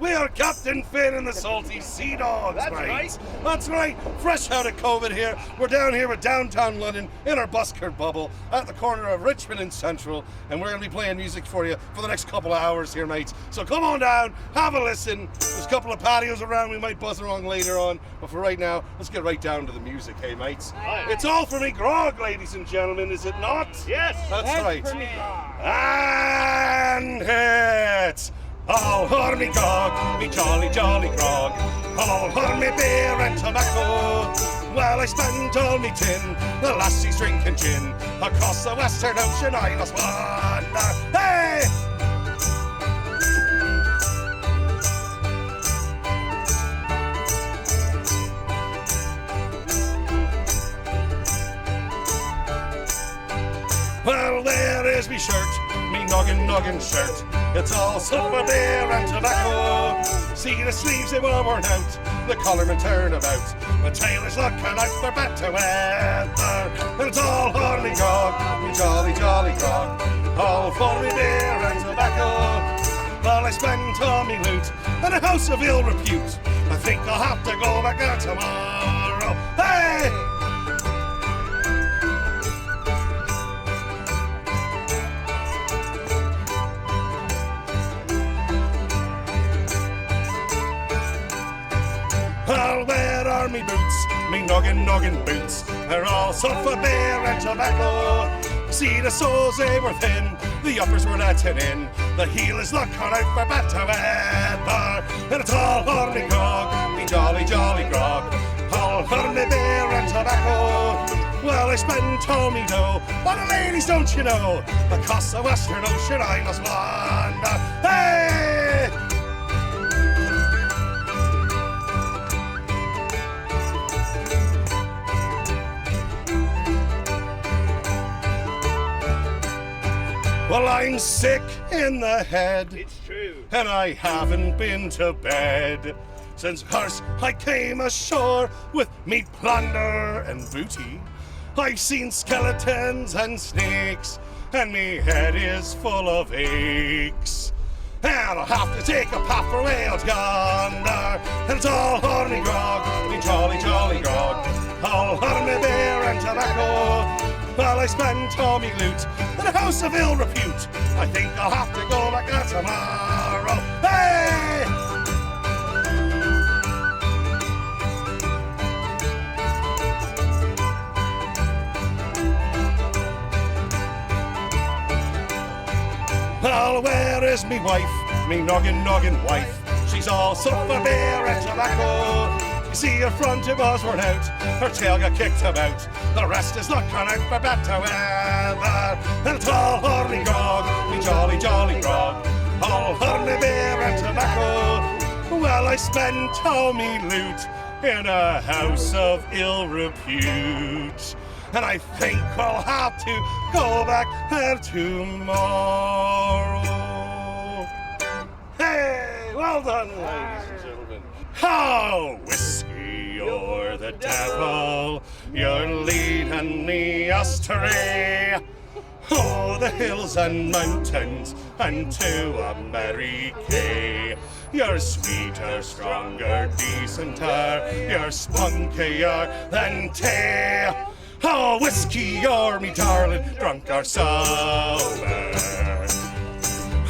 We are Captain Finn and the Salty Sea Dogs, That's mate. right. That's right. Fresh out of COVID here. We're down here with downtown London in our busker bubble at the corner of Richmond and Central, and we're going to be playing music for you for the next couple of hours here, mates. So come on down, have a listen. There's a couple of patios around. We might buzz along later on, but for right now, let's get right down to the music, hey, mates. Aye. It's all for me grog, ladies and gentlemen, is it not? Yes. That's right. And it's all for me grog, me jolly, jolly grog. All for me beer and tobacco. Well, I spent all me tin, the lassies drinking gin, across the Western Ocean I must wander. Hey! Well, there is me shirt, me noggin shirt. It's all silver beer and tobacco. See the sleeves, they were worn out, the collarman turn about. The tailor's looking out for better weather. And it's all for me grog, me jolly, jolly grog. All for me beer and tobacco. Well, I spent all me loot in a house of ill repute. I think I'll have to go back there tomorrow. Hey! Well, where are me boots, me noggin boots? They're all sulphur beer and tobacco. See the soles, they were thin, the uppers were letting in. The heel is looking out for better weather. And it's all for me grog, me jolly, jolly grog. All for me beer and tobacco. Well, I spent all me dough, but the ladies, don't you know, across the Western Ocean I must wander. Hey! Well, I'm sick in the head. It's true. And I haven't been to bed since first I came ashore with me plunder and booty. I've seen skeletons and snakes, and me head is full of aches. And I'll have to take a puff away out yonder. And it's all for me grog, me jolly, jolly grog. All for me beer and tobacco. Well, I spent all me loot in a house of ill repute. I think I'll have to go back there tomorrow. Hey! Well, where is me wife, me noggin wife? She's all sulphur beer and tobacco. You see her front it was worn out, her tail got kicked about. The rest is looking out for better weather. And it's all for me grog, me jolly, jolly grog. All for me beer and tobacco. Well, I spent all me loot in a house of ill repute. And I think we'll have to go back there tomorrow. Hey, well done, ladies and gentlemen. Oh, Whisky, you're the devil. You're leading me astray. Oh, the hills and mountains and to a merry K. You're sweeter, stronger, decenter. You're spunkier than tay. Oh, Whisky, you're me darling, drunk or sober.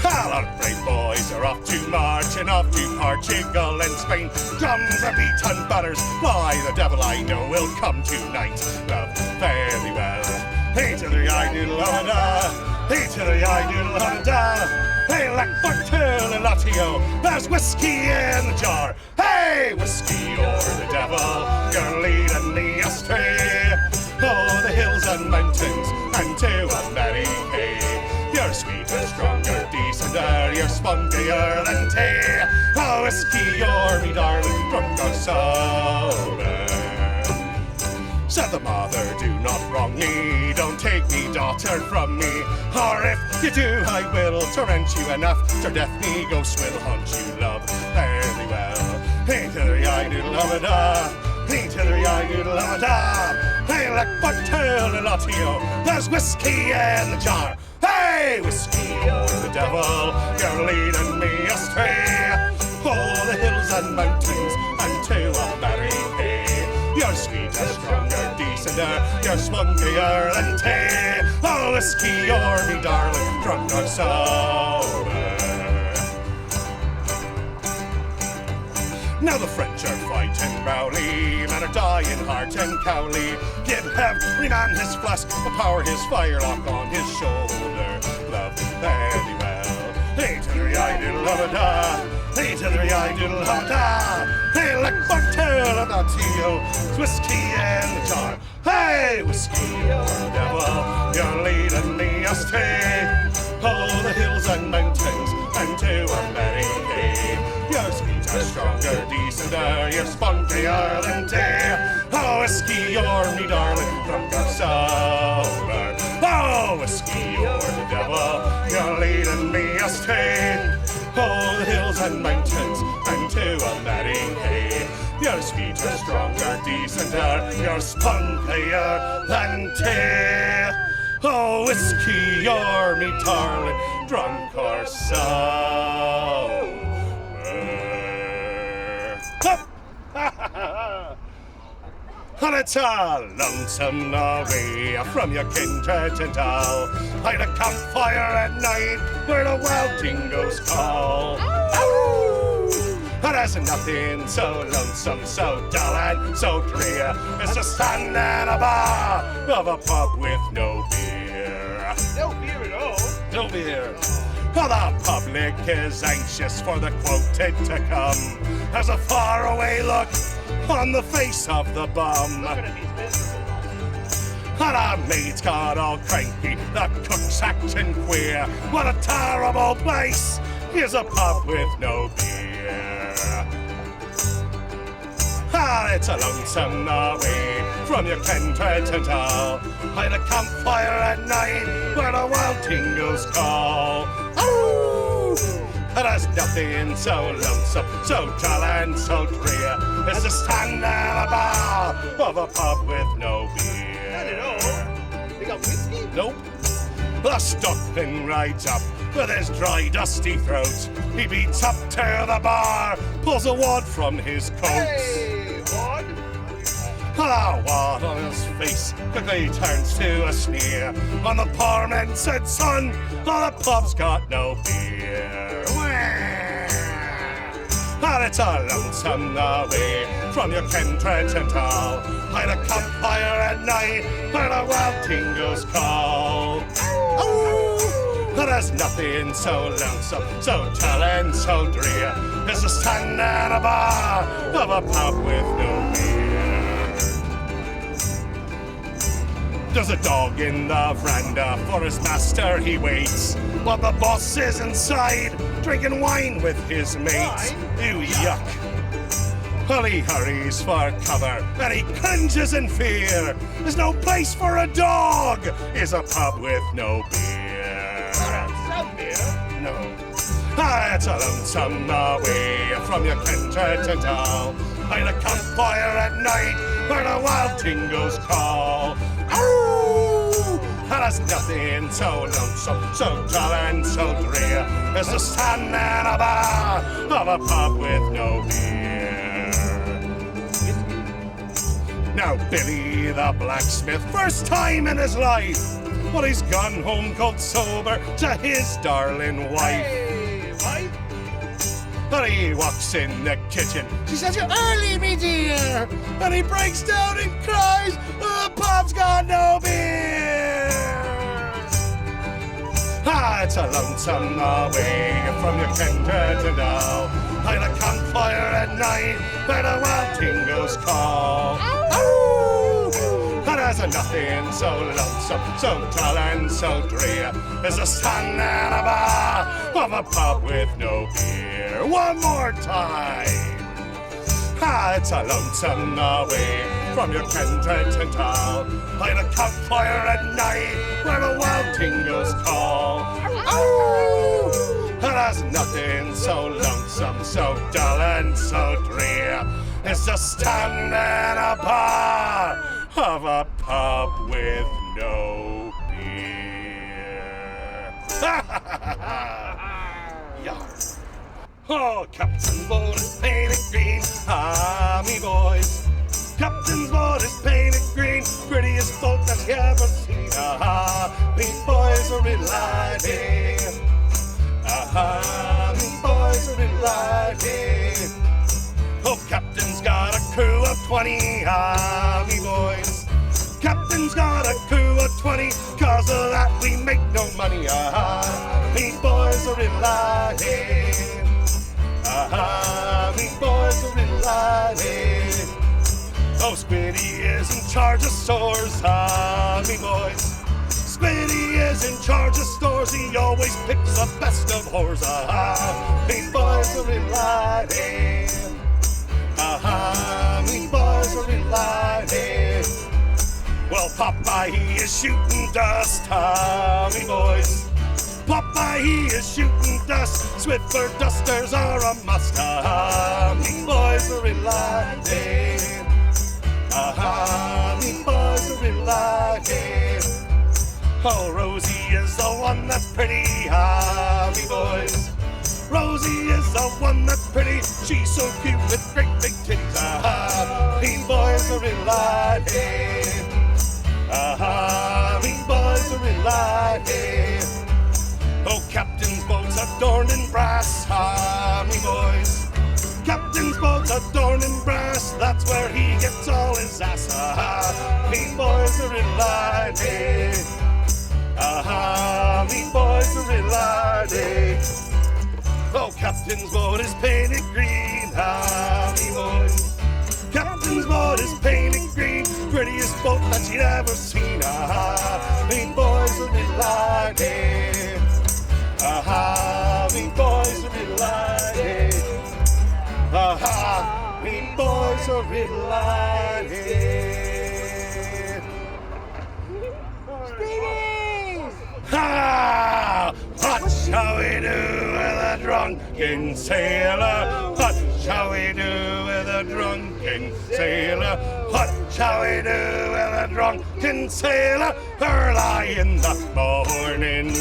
All our brave boys are off to march and off to Portugal and Spain. Drums are beat and batters fly. The devil I know will come tonight. Well, fairly well. Hey to the I-doodle-o-da. Hey to the I-doodle-o-da. Hey, lack for turn and latio. There's whiskey in the jar. Hey, Whisky, you're the devil. You're leading me astray. Oh, the hills and mountains and to a merry K. You're sweeter, stronger, decenter. You're spunkier than tay. Oh, Whisky, you're me darling, drunk or sober. Said the mother, do not wrong me. Don't take me daughter from me. Or if you do, I will torment you enough. Till death me ghosts will haunt you, love. Fairly well. Hey to the I-doodle-o-da. Hey to the I-doodle-o-da. Hey, like bucktail and latio. There's whiskey in the jar. Hey, Whisky, you're the devil. You're leading me astray. Oh, and mountains, and to a merry hay. You're sweeter, stronger, decenter, you're spunkier than tea. Oh, whiskey, you're me darling, drunk or sober. Now the French are fighting Rowley, men are dying heart and cowley. Give every man his flask, a power his firelock on his shoulder. Love very well. Hey to the I-diddle-hum-a-da, hey to the I-diddle-hum-a-da. Hey, lick my tail and I'll tell you, it's whiskey in the jar. Hey, whiskey, you're the devil, you're leading me astray. Oh, the hills and mountains, and to a merry hay. You're sweeter, stronger, decenter, you're spunkier than tea. Oh, whiskey, you're me darling, drunk or sober. Oh, whiskey, you're the devil, you're leading me astray. Oh, the hills and mountains, and to a merry hay. You're sweeter, stronger, decenter, you're spunkier than tea. Oh, whiskey, you're me darling, drunk or sober. And it's a lonesome away from your kindred and all. By the campfire at night where the wild dingoes call. Ow! And there's nothing so lonesome, so dull and so drear as to stand in a bar of a pub with no beer. No beer at all? No beer. For the public is anxious for the quoted to come. There's a faraway look on the face of the bum. Look at these miserable ones. And our maid's got all cranky, the cook's acting queer. What a terrible place! Here's a pub with no beer. Ah, it's a lonesome away from your kindred and all. By the campfire at night where the wild dingoes call. Ooh! And there's nothing so lonesome, so dull and so drear as to stand in a bar of a pub with no beer. Not at all. They got whiskey? Nope. The stockman rides up with his dry, dusty throat. He beats up to the bar, pulls a wad from his coat. Hey, wad? And a wad on his face quickly turns to a sneer. On the poor man said, son, oh, the pub's got no beer. And it's a lonesome away from your kindred and all. By the campfire at night where the wild dingoes call. Oh, and there's nothing so lonesome, so dull and so drear as to stand in a bar of a pub with no beer. There's a dog in the veranda, for his master he waits, while the boss is inside, drinking wine with his mates. Ew, yuck. Well, he hurries for cover, and he cringes in fear. There's no place for a dog, is a pub with no beer. Some beer? No. Ah, it's a lonesome away from your kindred and all. By the campfire at night where the wild dingoes call. Ow! And there's nothing so lonesome, so dull and so drear as to stand in a bar of a pub with no beer. Now Billy the blacksmith, first time in his life, well, he's gone home cold sober to his darling wife. Hey, wife? And he walks in the kitchen. She says, "You're early, me dear." And he breaks down and cries, "The pub's got no beer." Ah, it's a lonesome away from your kindred and all. By the campfire at night where the wild dingoes call. Ow! And there's nothing so lonesome, so dull and so drear as to stand in a bar of a pub with no beer. One more time. Ah, it's a lonesome away from your kindred and all. By the campfire at night where the wild dingoes call. Oh! And there's nothing so lonesome, so dull and so drear as to stand in a bar of a pub with no beer. Yarr. Oh, Captain's boat is painted green, ah, me boys. Captain's boat is painted green, prettiest boat that you ever seen, ah, me boys are delighted. Ah, me boys are delighted. Oh, Captain's got a crew of 20, ah, me boys. Captain's got a crew of 20, cause of that we make no money, ah, me boys are delighted. Ah, me boys are delighted. Oh, Squiddy is in charge of stores, ah, me boys. Squiddy is in charge of stores, he always picks the best of whores, ah, me boys are delighted. Ah, me boys are delighted. Well, Popeye, he is shooting dust, ah, me boys. Popeye, he is shooting dust. Swiffer dusters are a must. Ah, me boys are delighted. Ah, me boys are delighted. Oh, Rosie is the one that's pretty. Ah, me boys. Rosie is the one that's pretty. She's so cute with great big titties. Ah, me boys are delighted. Ah, me boys are delighted. Oh, Captain's boat's adorned in brass, ah, me boys. Captain's boat's adorned in brass, that's where he gets all his ass, ah, me boys are delighted. Ah, me boys are delighted. Oh, Captain's boat is painted green, ah, me boys. Captain's boat is painted green, prettiest boat that you'd ever seen, ah, me boys are delighted. Aha, me boys are delighted. Aha, me boys are delighted. Speedies! Ha! What shall we do with a drunken sailor? What shall we do with a drunken sailor? What shall we do with a drunken sailor early in the morning?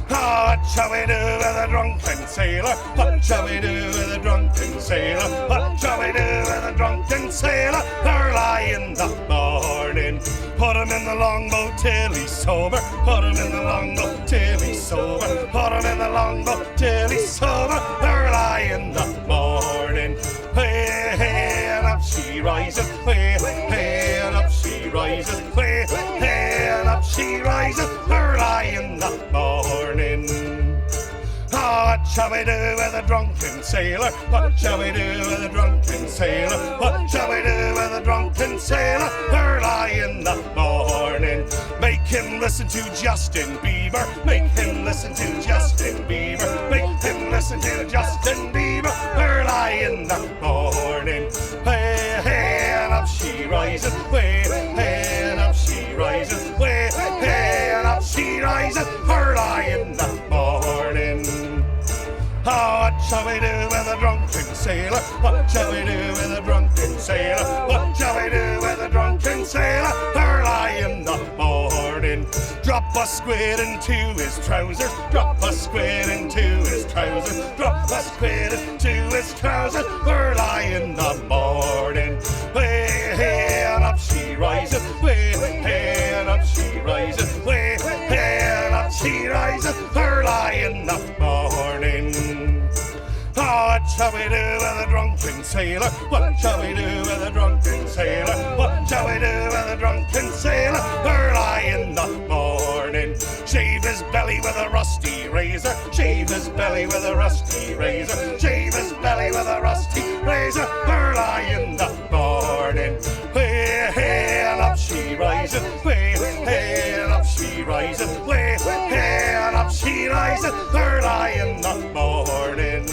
What shall we do with a drunken sailor? What shall we do with a drunken sailor? What shall we do with a drunken sailor early in the morning? Put him in the longboat till he's sober. Put him in the longboat till he's sober. Put him in the longboat till he's sober early in the morning. Hey, hey, and up she rises. Hey, hey, and up she rises. Hey, hey, and up she rises early in the morning. What shall we do with a drunken sailor? What shall we do with a drunken sailor? What shall we do with a drunken sailor early in the morning? Make him listen to Justin Bieber. Make him listen to Justin Bieber. Make him listen to Justin Bieber early in the morning. Hey, hey, and up she rises. Hey, hey, and up she rises. Hey, hey, and up she rises early in the morning. What shall we do with a drunken sailor? What shall we do with a drunken sailor? What shall we do with a drunken sailor early in the morning? Drop a squid into his trousers. Drop a squid into his trousers. Drop a squid into his trousers early in the morning. Hey, hey, and up she rises. Hey, hey, and up she rises. Hey, hey, and up she rises early in the morning. What shall we do with a drunken sailor? What shall we do with a drunken sailor? What shall we do with a drunken sailor early in the morning? Shave his belly with a rusty razor. Shave his belly with a rusty razor. Shave his belly with a rusty razor early in the morning. Hey, hey, and up she rises. Hey, hey, and up she rises. Hey, hey, and up she rises early in the morning.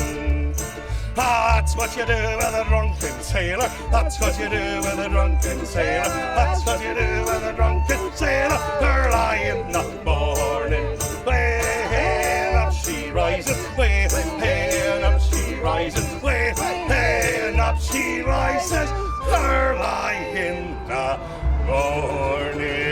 That's what you do with a drunken sailor. That's what you do with a drunken sailor. That's what you do with a drunken sailor early in the morning. Way, hey, and up she rises. Way, hey, and up she rises. Way, hey, and up she rises early in the morning.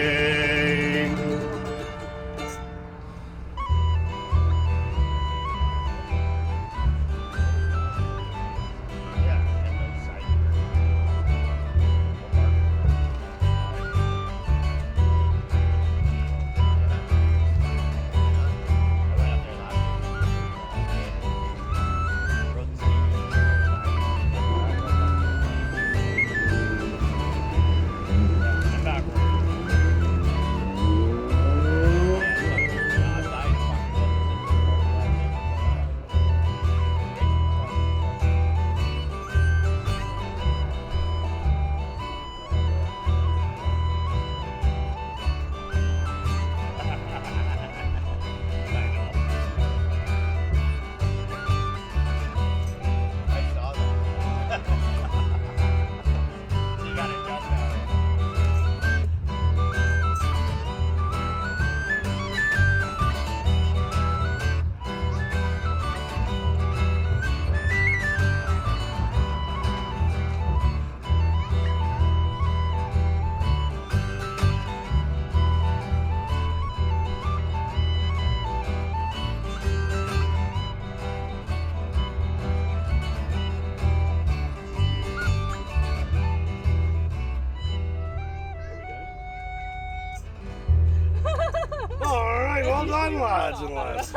on, lads and lasses.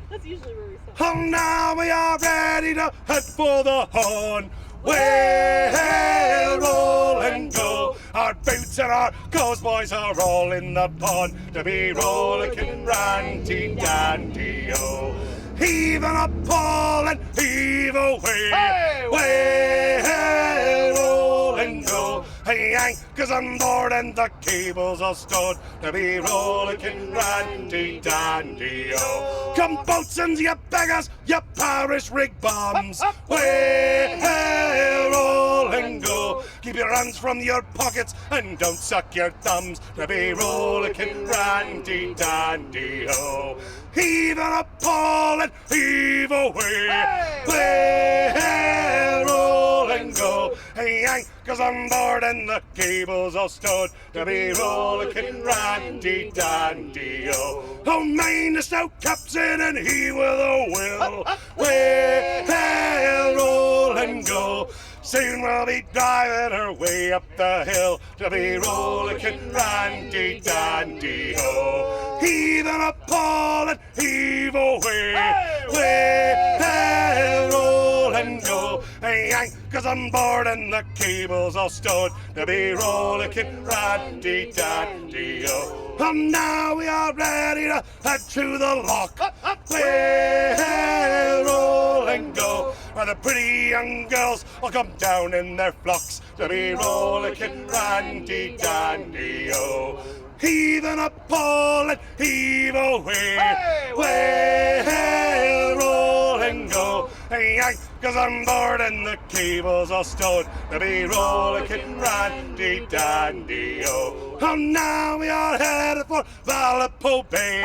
That's usually where we stop. Oh, now we are ready to head for the Horn. We'll roll and go. Our boots and our cowboys are all in the pond to be rollicking randy dandy-o. Heaving up Paul and heave away. Hey, We'll roll and go. Hey, anchors on board and the cables all stowed to be rollicking randy dandy-o. Come boatswains, you beggars, you parish rig bombs. We'll roll and go. Keep your hands from your pockets and don't suck your thumbs to be rollicking randy dandy-o. Heave up Paul and heave away. We'll roll and go. Hey, anchors on board and the cables all stowed to be rollicking randy dandy-o. Oh, mind the stout captain and he with a will. We'll roll and go. Soon we'll be driving our way up the hill to be rollicking randy dandy-o. Heaving up Paul and heave away. We'll roll and go. Hey, anchors on board and the cables all stowed to be rollicking randy dandy-o. And now we are ready to head to the lock. We'll roll and go. Where the pretty young girls will come down in their flocks to be rollicking randy dandy-o. Heaving up Paul and heave away. We'll roll and go. Hey, anchors on board and the cables all stowed to be rollicking randy dandy-o. And now we are headed for Valpo Bay.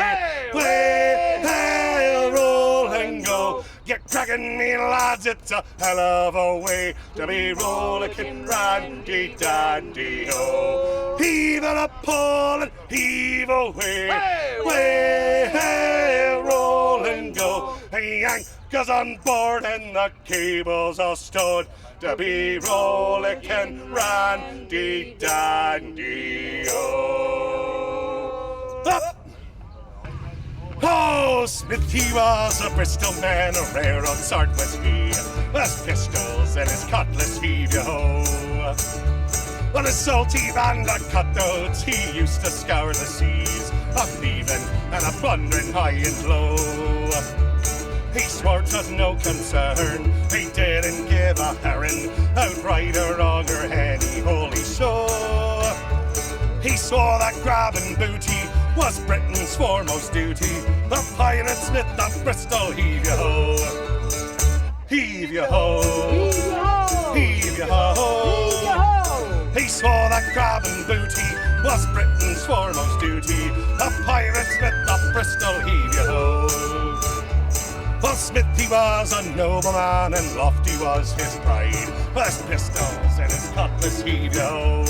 We'll roll and go. You're cracking me, lads, it's a hell of a way to be rollicking randy dandy-o. Heave it up, Paul, and heave away. We'll roll and go. Hey, anchors on board and the cables are stowed to be rollicking randy dandy-o. Up! Oh, Smith, he was a Bristol man, a rare unsart was he. His pistols and his cutlass heave-yo-ho. On his salty van the cutthroats, he used to scour the seas, a thieving and a plundering high and low. He swore 'twas no concern, he didn't give a herring, outright or wrong or any holy show. He swore that grabbing booty was Britain's foremost duty. The pirate Smith of Bristol, heave-yo-ho. Heave-yo-ho. Heave-yo-ho. He swore that grabbing booty was Britain's foremost duty. The pirate Smith of Bristol, heave-yo-ho. Well, Smith, he was a nobleman and lofty was his pride. With his pistols and his cutlass, heave-yo-ho.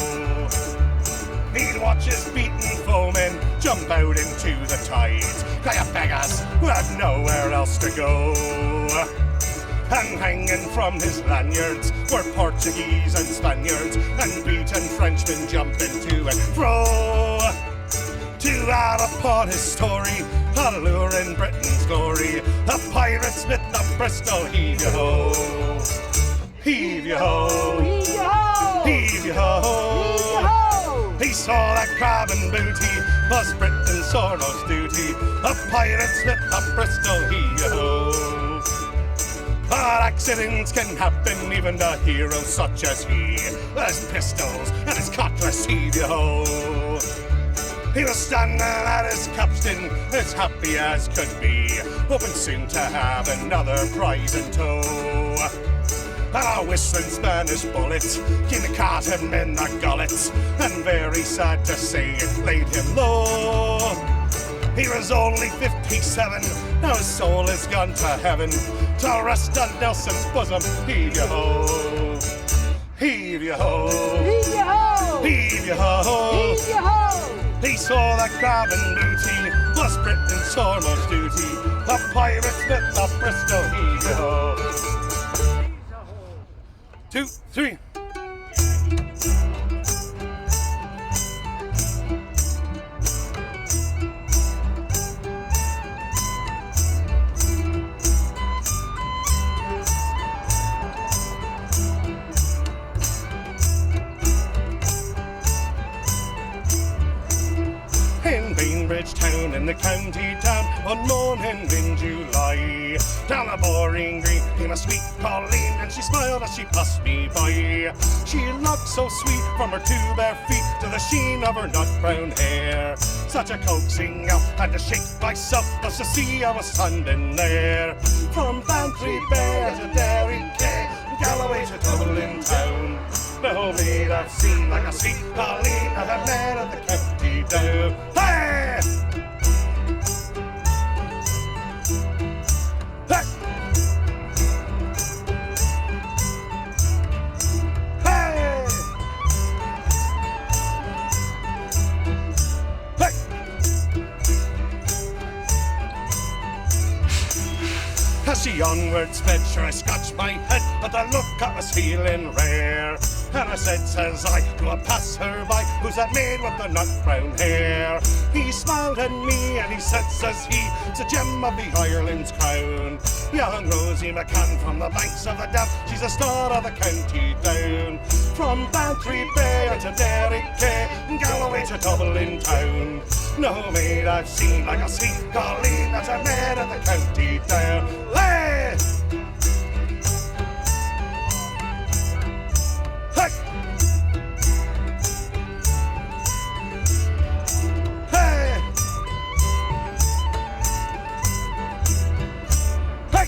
He'd watch his beaten foemen jump out into the tides, cry a beggars who had nowhere else to go. And hanging from his lanyards were Portuguese and Spaniards, and beaten Frenchmen jumping to and fro. To add upon his story, alluring Britain's glory, the pirate Smith of Bristol, heave-yo-ho. Heave-yo-ho. Heave-yo-ho. He saw that grabbing booty was Britain's foremost duty. A pirate Smith of Bristol, heave-yo-ho. But accidents can happen even to heroes such as he. With his pistols and his cutlass, heave-yo-ho. He was standing at his capstan as happy as could be, hoping soon to have another prize in tow. And a whistling Spanish bullet came to caught him in the gullet, and very sad to say it laid him low. He was only 57, now his soul is gone to heaven, to rest on Nelson's bosom, heave-yo-ho. Heave-yo-ho. Heave-yo-ho. Heave-yo-ho. Heave-yo-ho. He saw that grabbing booty was Britain's foremost duty. The pirate Smith of Bristol, heave-yo-ho. 2, 3. the county town one morning in July. Down a boring green came a sweet Colleen, and she smiled as she passed me by. She looked so sweet from her two bare feet to the sheen of her nut brown hair. Such a coaxing out and to shake myself just to see I was standing there. From Bantry Bay to Derry Quay, Galloway to Dublin town. No maid I've seen like a sweet Colleen that I've met at the county down. Hey! Hey! Hey! Hey! As she onward sped, sure I scratched my head at the look I was feeling rare. And I says I, to a pass her by, who's that maid with the nut brown hair? He smiled at me and he says he, it's a gem of the Ireland's crown. Young Rosie McCann from the banks of the Dam, she's the star of the county down. From Bantry Bay to Derry Quay, Galloway to Dublin town. No maid I've seen like a sweet Colleen that I met at the county down. Hey! Hey! Hey! Hey!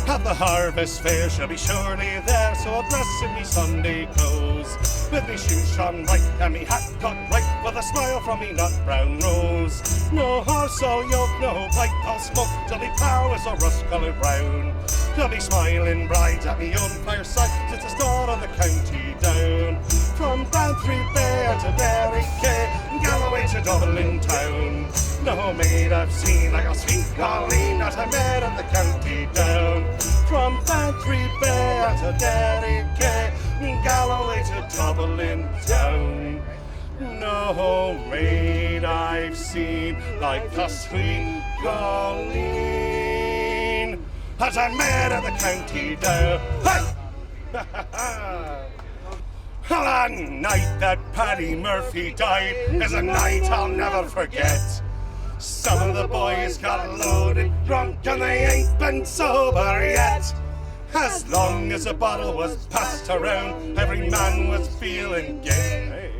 At the harvest fair she'll be surely there, so I'll dress in me Sunday clothes, with me shoes shone right and me hat cut right, with a smile from me nut brown rose. No horse or yoke, no pipe or smoke, till me plough is a rust-coloured brown. There'll be smiling brides at me own fireside, since the start of the county down. From Bantry Bay to Derry Quay, Galloway to Dublin town. No maid I've seen like a sweet Colleen that I met at the county down. From Bantry Bay to Derry Quay, Galloway to Dublin town. No maid I've seen like a sweet Colleen as I met at the county down. Hey! The night that Paddy Murphy died is a night I'll never forget. Some of the boys got loaded drunk and they ain't been sober yet. As long as a bottle was passed around, every man was feeling gay.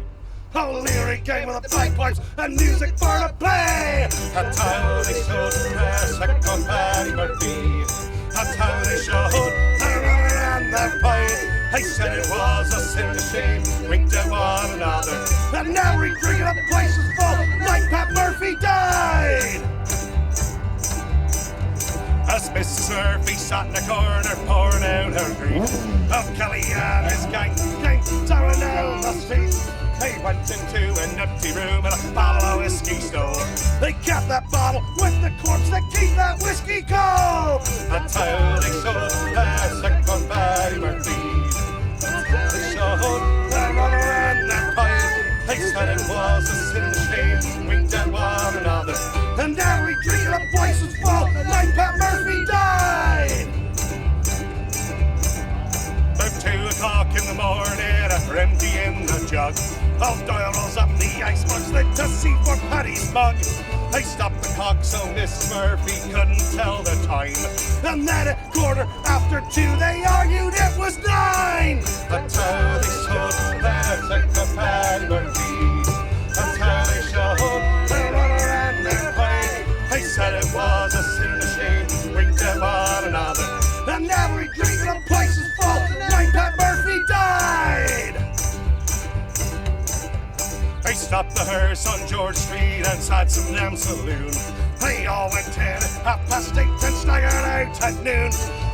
O'Leary came with the bagpipes and music for the play. That's how they showed press a Paddy Murphy. That's how they showed the runner and the pipe. They said it was a sin to shame, winked at one another, and every drink in the place was full like Pat Murphy died. As Mrs. Murphy sat in the corner pouring out her grief, of Kelly and his gang came tearing down the street. They went into an empty room and a bottle of whiskey stole. They kept that bottle with the corpse to keep that whiskey cold. That's how they sold their second Paddy Murphy. They showed their runner and their pipe. They said it was a sin to shame, winked at one another, and every drink in the place was full like Pat Murphy died. About 2 o'clock in the morning, after emptying the jug, old Doyle rolls up the icebox lit to see for Paddy's mug. They stopped the clock so Miss Murphy couldn't tell the time, and then at 2:15 they argued it was 9. That's how they showed their second Paddy Murphy. That's how they showed their runner and their pipe. They said it was a sin to shame, winked at one another, and every drink in the place was full like Pat Murphy died. They stopped the hearse on George Street and sat some damn saloon. They all went in at 8:30 and staggered out at noon.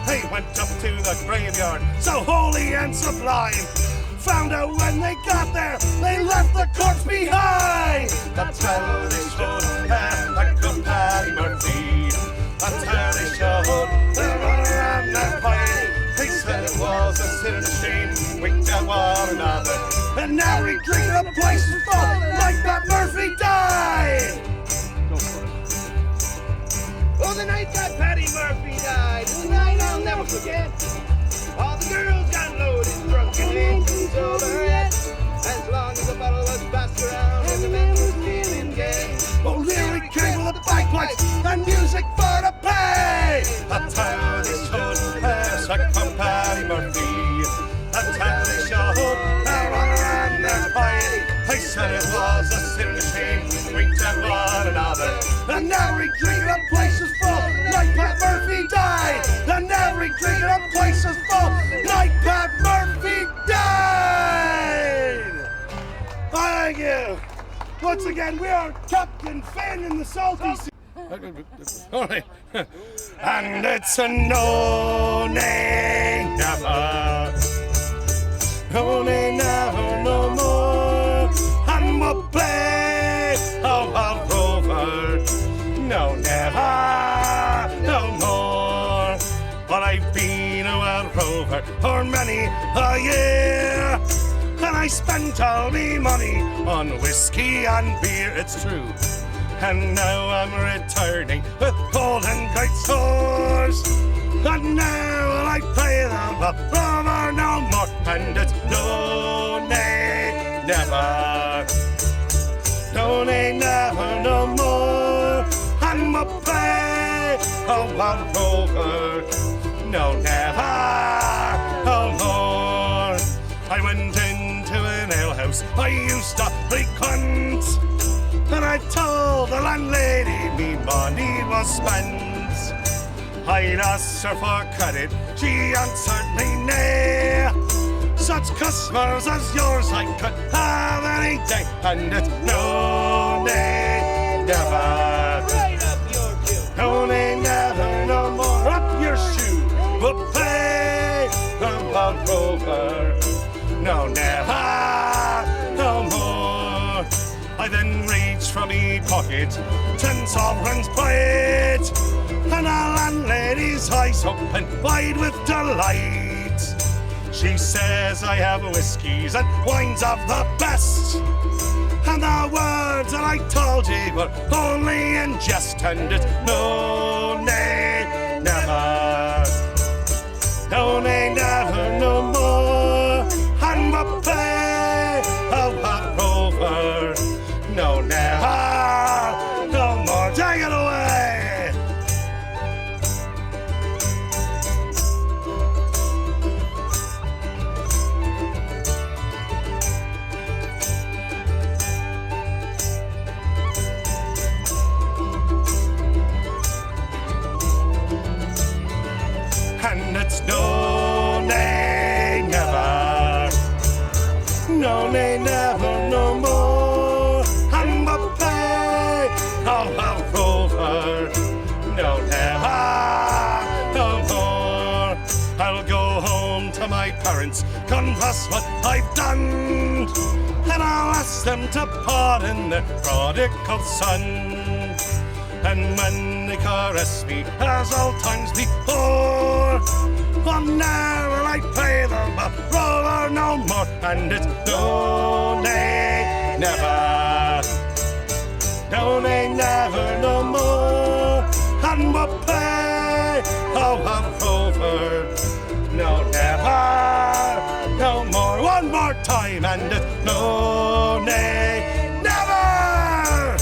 They went up to the graveyard, so holy and sublime. Found out when they got there, they left the corpse behind. That's how they showed their good Paddy Murphy. That's how they showed their runner and their pipe. They said it was a sin and shame, winked at one another, and every drink in the place was full like Pat Murphy died. Oh, the night that Paddy Murphy died, the night I'll never forget. All the girls got loaded, drunk and ain't sober yet. As long as the bottle bagpipes and music for the pay. That's how they showed Suck from Paddy Murphy. That's how they showed their honor and their pride. They said it was a sin machine, winked at one another, and every drink in the place is full. Like Pat Murphy died, and every drink in the place is full. Like Pat Murphy died. Thank you. Once again, we are Captain Finn in the Salty Sea. All right. And it's a no, nay, never. No, nay, never, no more. And we'll play our Rover. No, never, no more. But I've been a Rover for many a year. And I spent all me money on whiskey and beer, it's true. And now I'm returning with golden great stores. And now will I play them a Rover no more. And it's no, nay, never. No, nay, never, no more. And we'll play a Rover. No, never, no more. I went into an alehouse I used to frequent, and I told the landlady me money was spent. I'd asked her for credit, she answered me nay. Such customers as yours I could have any day. And it's no, nay, never. Right up your cue. No, nay, never, no more. Up your shoe, we'll play the Rover. No, never, no more. I then reached from me pocket 10 sovereigns plate, and our landlady's eyes open wide with delight. She says I have whiskies and wines of the best, and the words that I told you were only in jest. And it's no, nay, never. No, nay, never, no more. And we'll play a Rover. No, never, no more. Take it away. And it's no, nay, never. No, nay, never, no more. And we'll play a Rover. No, never, no more. I'll go home to my parents, confess what I've done, and I'll ask them to pardon their prodigal son. And when they caress me as old times before, well, now will I play them a Rover no more. And it's no, nay, never. No, nay, never, no more. And we'll play a Rover. No, never, no more. One more time. And it's no, nay, never.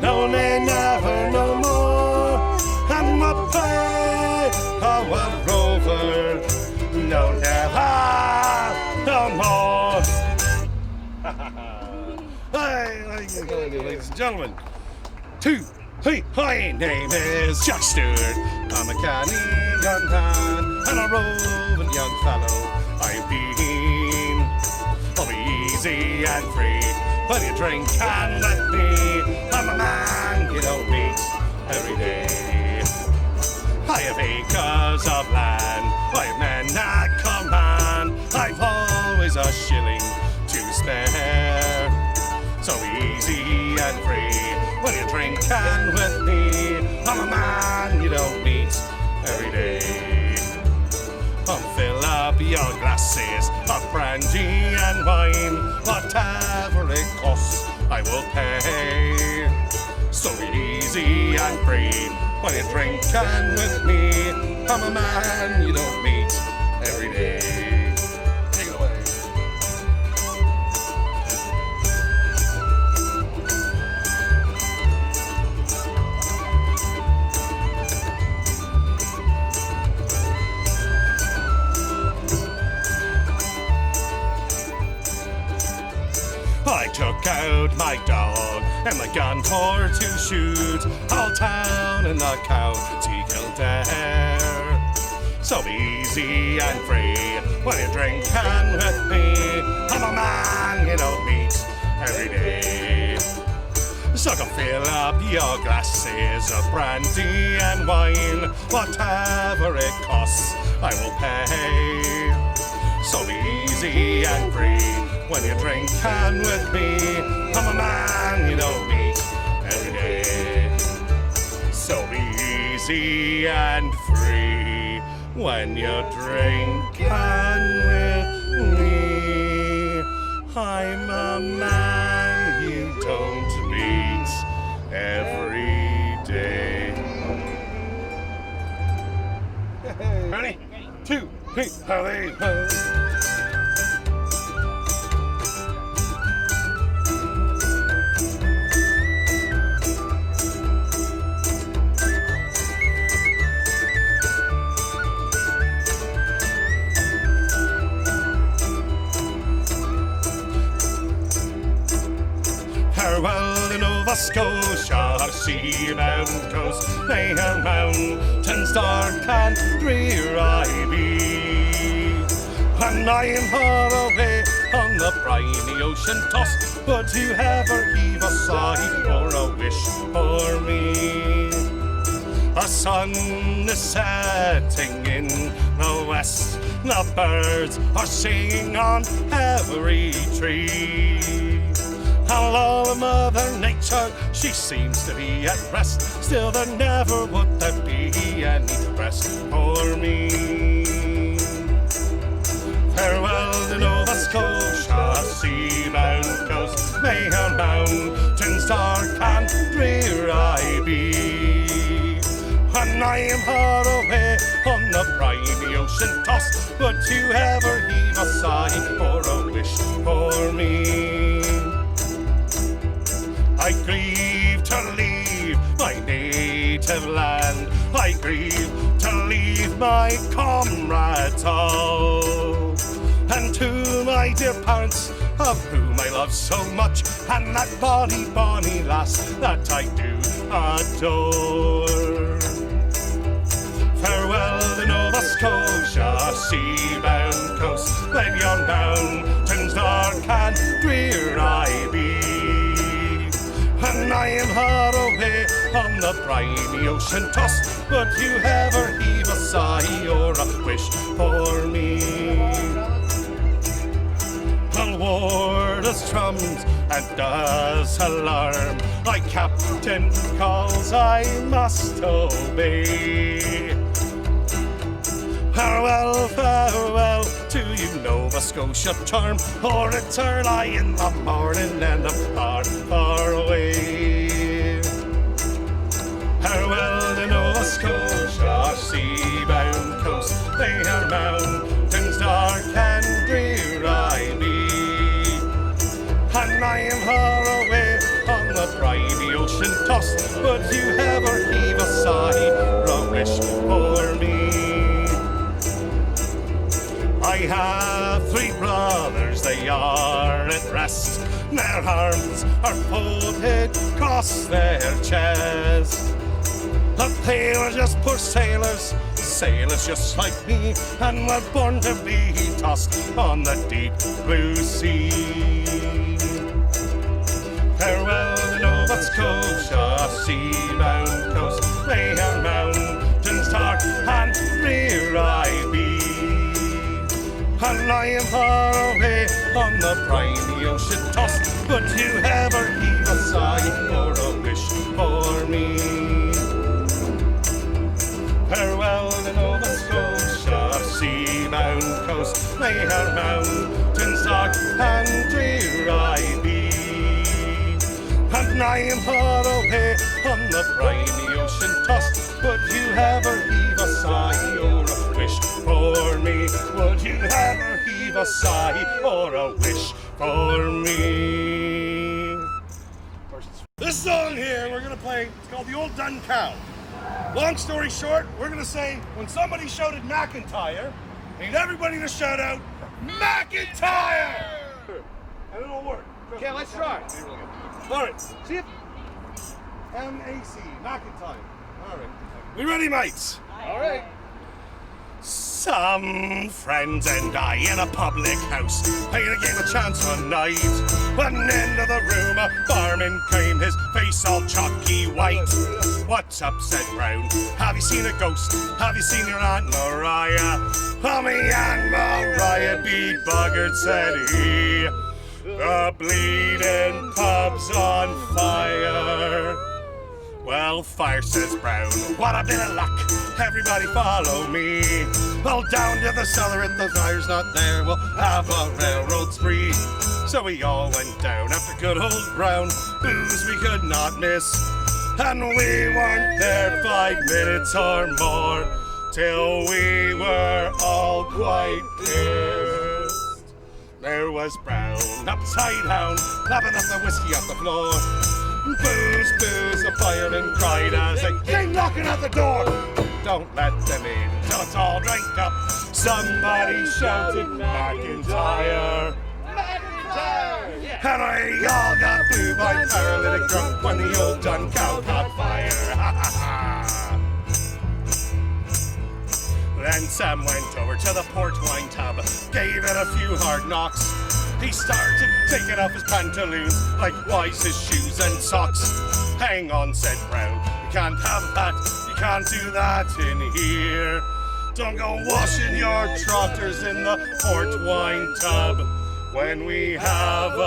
No, nay, never, no more. And we'll play a Rover. No, never, no more. Hey, ladies and gentlemen. 2, 3, my name is Jack Stewart. I'm a canny young man and a roving young fellow. I've been easy and free. When you drink and let me, I'm a man you don't meet every day. I have acres of land, I have men at command. I've always a shilling to spare. So easy and free, when you drink and with me, I'm a man you don't meet every day. Fill up your glasses of brandy and wine, whatever it costs, I will pay. So easy and free, when you drink and with me, I'm a man you don't meet every day. Take it away. out my dog and my gun for to shoot all town in the county Kildare. So easy and free when you're drinking with me. I'm a man you don't meet every day. So go fill up your glasses of brandy and wine. Whatever it costs, I will pay. So easy and free when you're drinking with me. I'm a man you don't meet every day. So easy and free when you're drinking with me. I'm a man you don't meet every day. Ready? 2, 3, hurry, hurry. Farewell to Nova Scotia, sea-bound coast, may her mountains dark and drear I be. And I am far away on the briny ocean tossed, but you ever heave a sigh or a wish for me. The sun is setting in the west, the birds are singing on every tree. Hello, Mother Nature, she seems to be at rest. Still there never would there be any rest for me. Farewell to Nova Scotia, sea-bound coast, may her mountains dark and drear I be. And I am far away on the briny ocean tossed, but you ever heave a sigh or a wish for me. I grieve to leave my native land. I grieve to leave my comrades all. And to my dear parents, of whom I love so much, and that bonny, bonny lass that I do adore. Farewell to Nova Scotia, sea-bound coast, when your mountains dark and drear I be. And I am far away on the briny ocean tossed, but you ever heave a sigh or a wish for me. The war does drums and does alarm, my captain calls I must obey. Farewell, farewell to you, Nova Scotia charm, or it's early in the morning and I'm far, far away. Farewell to Nova Scotia, sea-bound coast, they are mountains dark and drear I be. And I am far away on the briny ocean tossed, but you ever heave a sigh or a wish for me. I have 3 brothers, they are at rest. Their arms are folded across their chest. But they were just poor sailors, sailors just like me, and were born to be tossed on the deep blue sea. Farewell to Nova Scotia, sea-bound coast, they are mountains dark and drear I be. And I am far away on the briny ocean tossed, but you ever heave a sigh or a wish for me. Farewell to Nova Scotia, sea-bound coast, may her mountains dark and drear I be. And I am far away on the briny ocean tossed, but you ever heave a sigh or a wish for me. Would you ever heave a sigh or a wish for me? This song here we're gonna play, it's called The Old Dun Cow. Long story short, we're gonna say when somebody shouted McIntyre, I need everybody to shout out McIntyre! And it'll work. Okay, let's try. All right. See it? M-A-C, McIntyre. All right. We ready, mates? All right. Some friends and I in a public house playing a game of chance one night. One end of the room, a barman came, his face all chalky white. What's up, said Brown. Have you seen a ghost? Have you seen your Aunt Mariah? Oh, me Aunt Mariah be buggered, said he. The bleeding pub's on fire. Well, fire, says Brown, what a bit of luck. Everybody follow me. Well, down to the cellar, if the fire's not there, we'll have a railroad spree. So we all went down after good old Brown, booze we could not miss. And we weren't there 5 minutes or more, till we were all quite pissed. There was Brown, upside down, lapping up the whiskey off the floor. Booze, booze, the fireman cried as they came knocking at the door. Don't let them in till it's all drank up. Somebody shouted, McIntyre. McIntyre! Yeah. And we all got blue by paralytic drunk when the old dun cow caught fire. Then Sam went over to the port wine tub, gave it a few hard knocks. He started taking off his pantaloons, likewise his shoes and socks. Hang on, said Brown, you can't have that, you can't do that in here. Don't go washing your trotters in the port wine tub when we have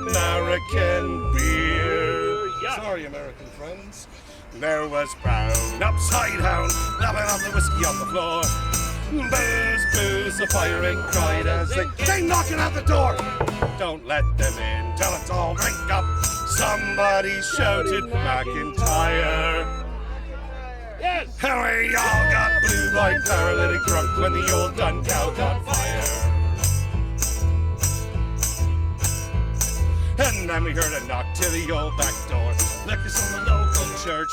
American beer. Sorry, American friends. There was Brown, upside down, lapping up the whiskey on the floor. Booze, booze, the fireman cried as they came knocking at the door. Don't let them in till it's all drink up. Somebody shouted, McIntyre. Yes! And we all got blue like paralytic drunk when the old dun cow caught fire. And then we heard a knock to the old back door, like it's from the local church.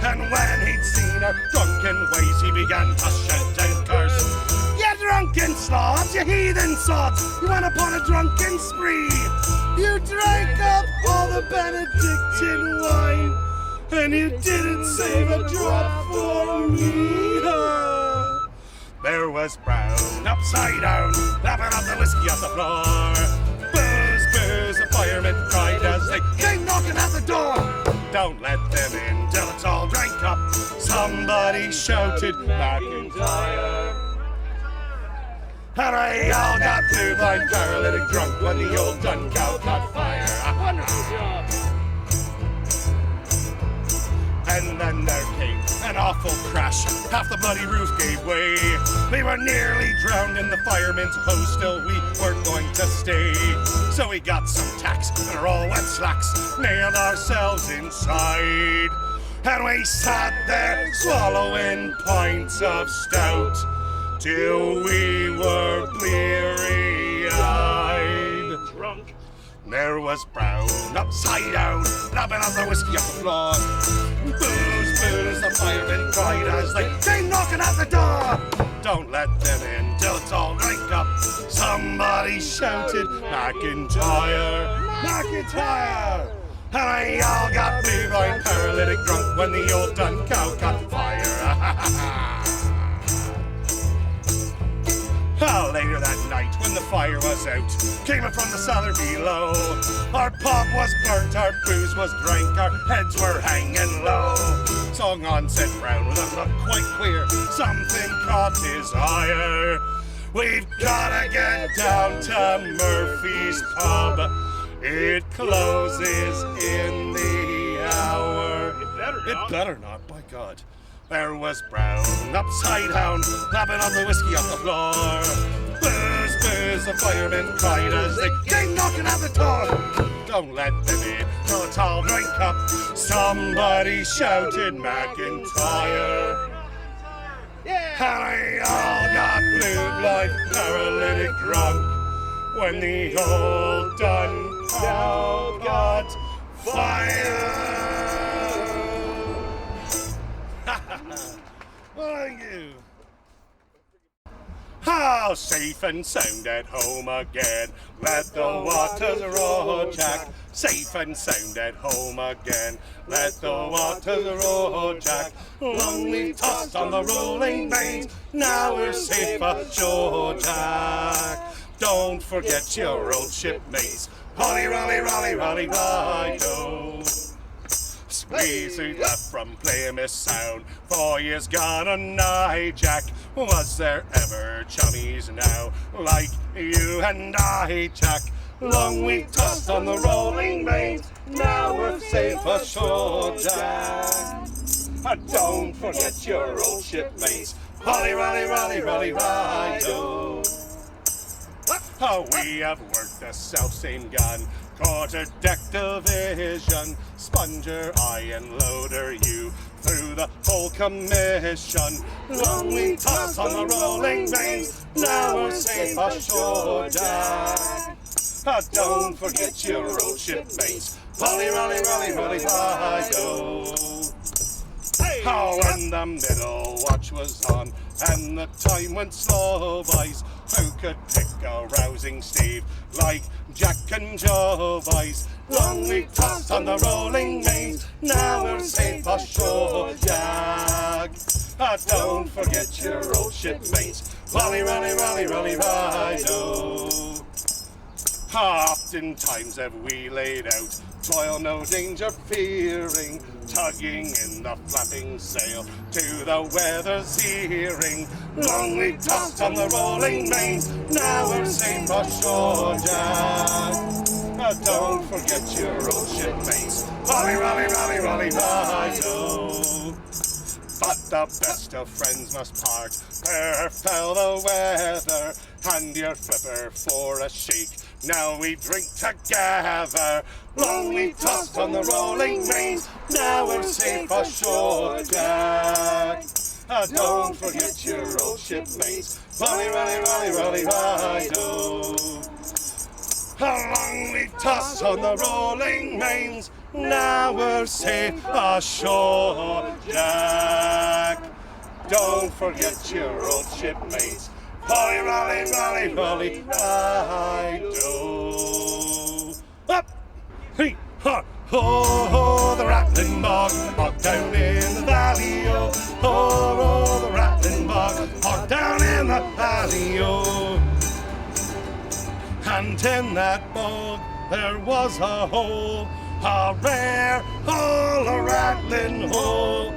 And when he'd seen our drunken ways, he began to shout and curse. You drunken slobs, you heathen sods, you went upon a drunken spree. You drank up all the Benedictine wine, and you didn't save a drop for me. There was Brown, upside down, lapping up the whiskey off the floor. Booze, the fireman cried as they came knocking at the door. Don't let them in till it's all drank up. Somebody shouted, McIntyre. And they all got blue blind paralytic drunk when the old dun cow caught fire. Wonderful job. And then there came an awful crash. Half the bloody roof gave way. We were nearly drowned in the fireman's hose, still we weren't going to stay. So we got some tacks and our all wet slacks, nailed ourselves inside. And we sat there swallowing pints of stout till we were bleary-eyed. Drunk. There was Brown, upside down, lapping up the whiskey off the floor. Booze, booze, the firemen cried as they came knocking at the door. Don't let them in till it's all drank up. Somebody shouted, McIntyre, McIntyre. And they all got blue-eyed paralytic drunk when the old dun cow caught fire. Later that night, when the fire was out, came up from the cellar below. Our pub was burnt, our booze was drank, our heads were hanging low. Song on, said Brown with a look quite queer. Something caught his ire. We've gotta get down to Murphy's pub. It closes in the hour. It better not, by God. There was Brown, upside down, lapping up the whiskey off the floor. Booze, booze, the firemen cried as they came knocking at the door. Don't let them in till it's all drank up. Somebody shouted, McIntyre. Yeah! And they all got blue like paralytic drunk when the old dun cow got fire. Well, thank you. Ha! How safe and sound at home again. Let the waters roar, Jack. Safe and sound at home again. Let the waters roar, Jack. Long we tossed on the rolling mains. Now we're safe ashore, Jack. Don't forget your old shipmates. Holly, rolly, rolly, rolly, rido. Squeezy left from Plymouth Sound 4 years gone and nigh, Jack. Was there ever chummies now like you and I, Jack? Long we tossed on the rolling mains, now we're safe ashore, Jack. Don't forget your old shipmates. Holly, rolly, rolly, rolly, rido. Oh, we have worked the self-same gun, quarter-deck division, sponger, I, and loader you through the whole commission. Long we toss on the rolling mains, now we're safe ashore, Jack. Don't forget your old shipmates. Holly, rolly, rolly, rolly, rido. Oh, when the middle watch was on and the time went slow, boys, who could pick a rousing stave like Jack and Joe, boys? Long we tossed on the rolling mains, now we're safe ashore, Jack. Don't forget your old shipmates. Rolly, rolly, rolly, rolly, rido. Oftentimes have we laid out, toil no danger fearing, tugging in the flapping sail to the weather's hearing. Long we tossed on the rolling mains, now we're safe ashore, Jack. Don't forget your old shipmates. Rolly, rolly, rolly, rolly, rido. But the best of friends must part, fair fell the weather, hand your flipper for a shake. Now we drink together. Long we tossed on the rolling mains, now we're safe ashore, Jack. Don't forget your old shipmates. Rolly, rolly, rolly, rolly, rido. Long we toss on the rolling mains, now we're safe ashore, Jack. Don't forget your old shipmates. Holly, rolly, rolly, rolly, rido. Up! Hey, ha! Oh, the Rattlin Bog, hot down in the valley, oh. Oh, the Rattlin Bog, hot down in the valley, oh. And in that bog there was a hole, a rare hole, a rattling hole,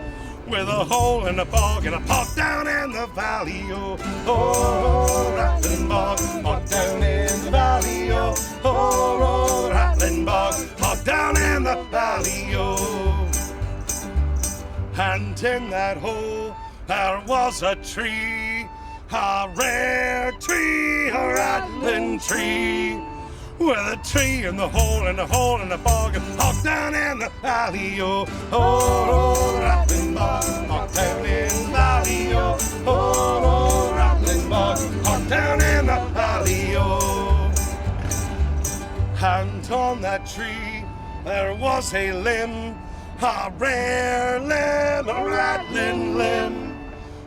with a hole in the bog and a pot down in the valley, oh. Oh, Rattlin Bog, pot down in the valley, oh. Oh, the Rattlin Bog, pot down in the valley, oh. And in that hole there was a tree, a rare tree, a rattling tree, with a tree in the hole and a hole in the bog, and hot down in the valley, oh. Oh, the Rattlin Bog, hot down in the valley, oh. Oh, the Rattlin Bog, hot down in the valley, oh. And on that tree there was a limb, a rare limb, a rattling limb,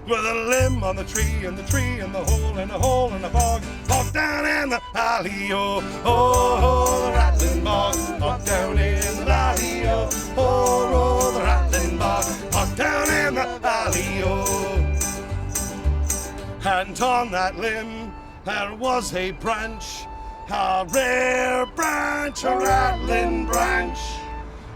with a limb on the tree and the tree and the hole and a hole in the bog, hot down in the valley, oh. Oh, the Rattlin Bog, hot down in the valley, oh. Oh, the Rattlin Bog, hot down in the valley, oh. And on that limb there was a branch, a rare branch, a rattling branch,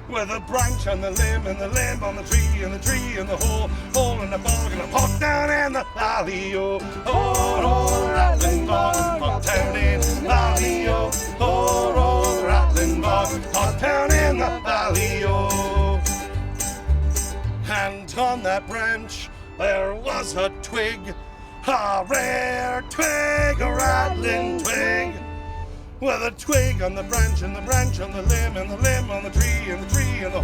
with a branch on the limb and the limb on the tree and the tree and the hole in the bog and a pot down in the valley, oh. Oh, the Rattlin Bog, hot down in the valley, oh. Oh, the Rattlin Bog, hot down in the valley, oh. And on that branch there was a twig, a rare twig, a rattling twig, with a twig on the branch and the branch on the limb and the limb on the tree and the tree and the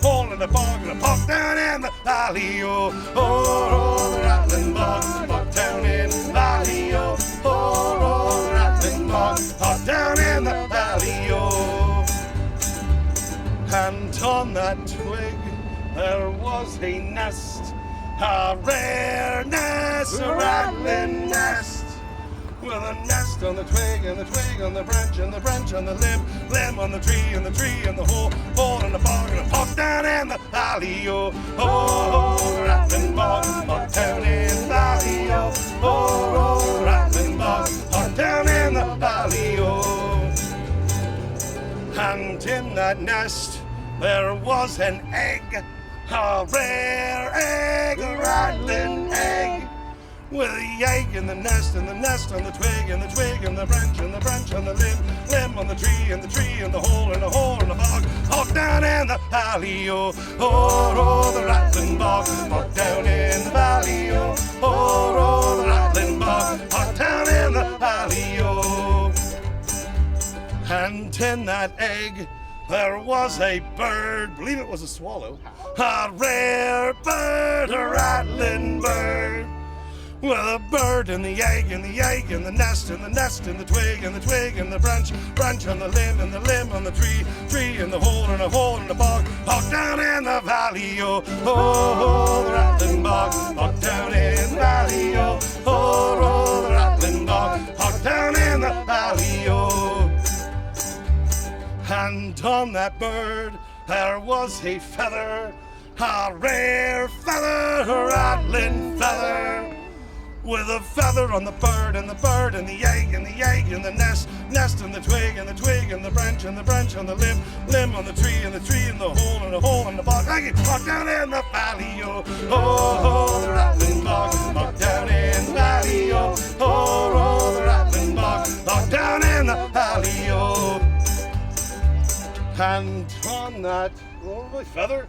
hole in the bog and a pot down in the valley, oh. Oh, the Rattlin Bog, hot down in the valley, oh. Oh, the Rattlin Bog, hot down in the valley, oh. And on that twig there was a nest, a rare nest, a rattling nest, With a nest on the twig, and the twig on the branch, and the branch on the limb on the tree, and the tree in the hole in the bog, and a bog down in the valley, oh, the Rattlin Bog, bog down in the valley, oh, the Rattlin Bog, bog down in the valley, oh. And in that nest there was an egg, a rare egg, a rattling egg. With the egg in the nest on the twig, and the twig and the branch on the limb on the tree, and the tree in the hole in the bog, bog down in the valley, oh, the Rattlin Bog, bog down in the valley, oh, the Rattlin Bog, bog down in the valley, oh. And in that egg there was a bird, believe it was a swallow, a rare bird, a rattling bird. With a bird and the egg and the egg and the nest and the twig and the twig and the branch on the limb and the limb on the tree and the hole in the bog, bog down in the valley, oh, the Rattlin Bog, bog down in the valley, oh, the Rattlin Bog, bog down in the valley, oh. And on that bird there was a feather, a rare feather, a rattling feather. With a feather on the bird and the egg and the egg and the nest and the twig and the branch on the limb on the tree and the hole in the bog. I get bog down in the valley, oh, the Rattlin Bog, bog down in the valley, oh, the Rattlin Bog, bog down in the valley, oh. And on that feather,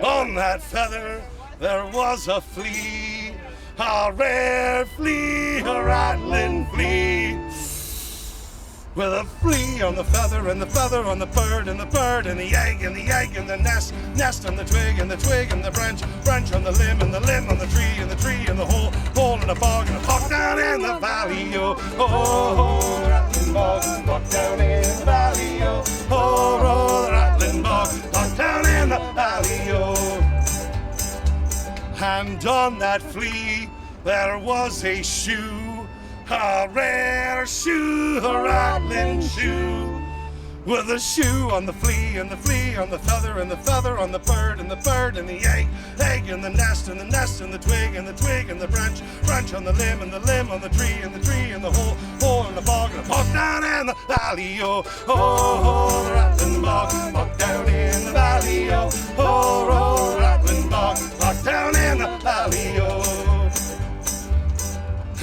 on that feather there was a flea. A rare flea, a rattling flea. With a flea on the feather and the feather on the bird and the egg and the egg and the nest on the twig and the branch on the limb and the limb on the tree and the hole in the bog and a bog down in the valley, oh, the Rattlin Bog, bog down in the valley, oh, the Rattlin Bog, bog down in the valley, oh. And on that flea there was a shoe, a rare shoe, a rattling shoe. With a shoe on the flea and the flea on the feather and the feather on the bird and the egg and the nest and the twig and the branch on the limb and the limb on the tree and the hole in the bog and a bog down in the valley, oh, the Rattlin Bog, bog down in the valley, oh, the Rattlin Bog, bog down in the valley, oh.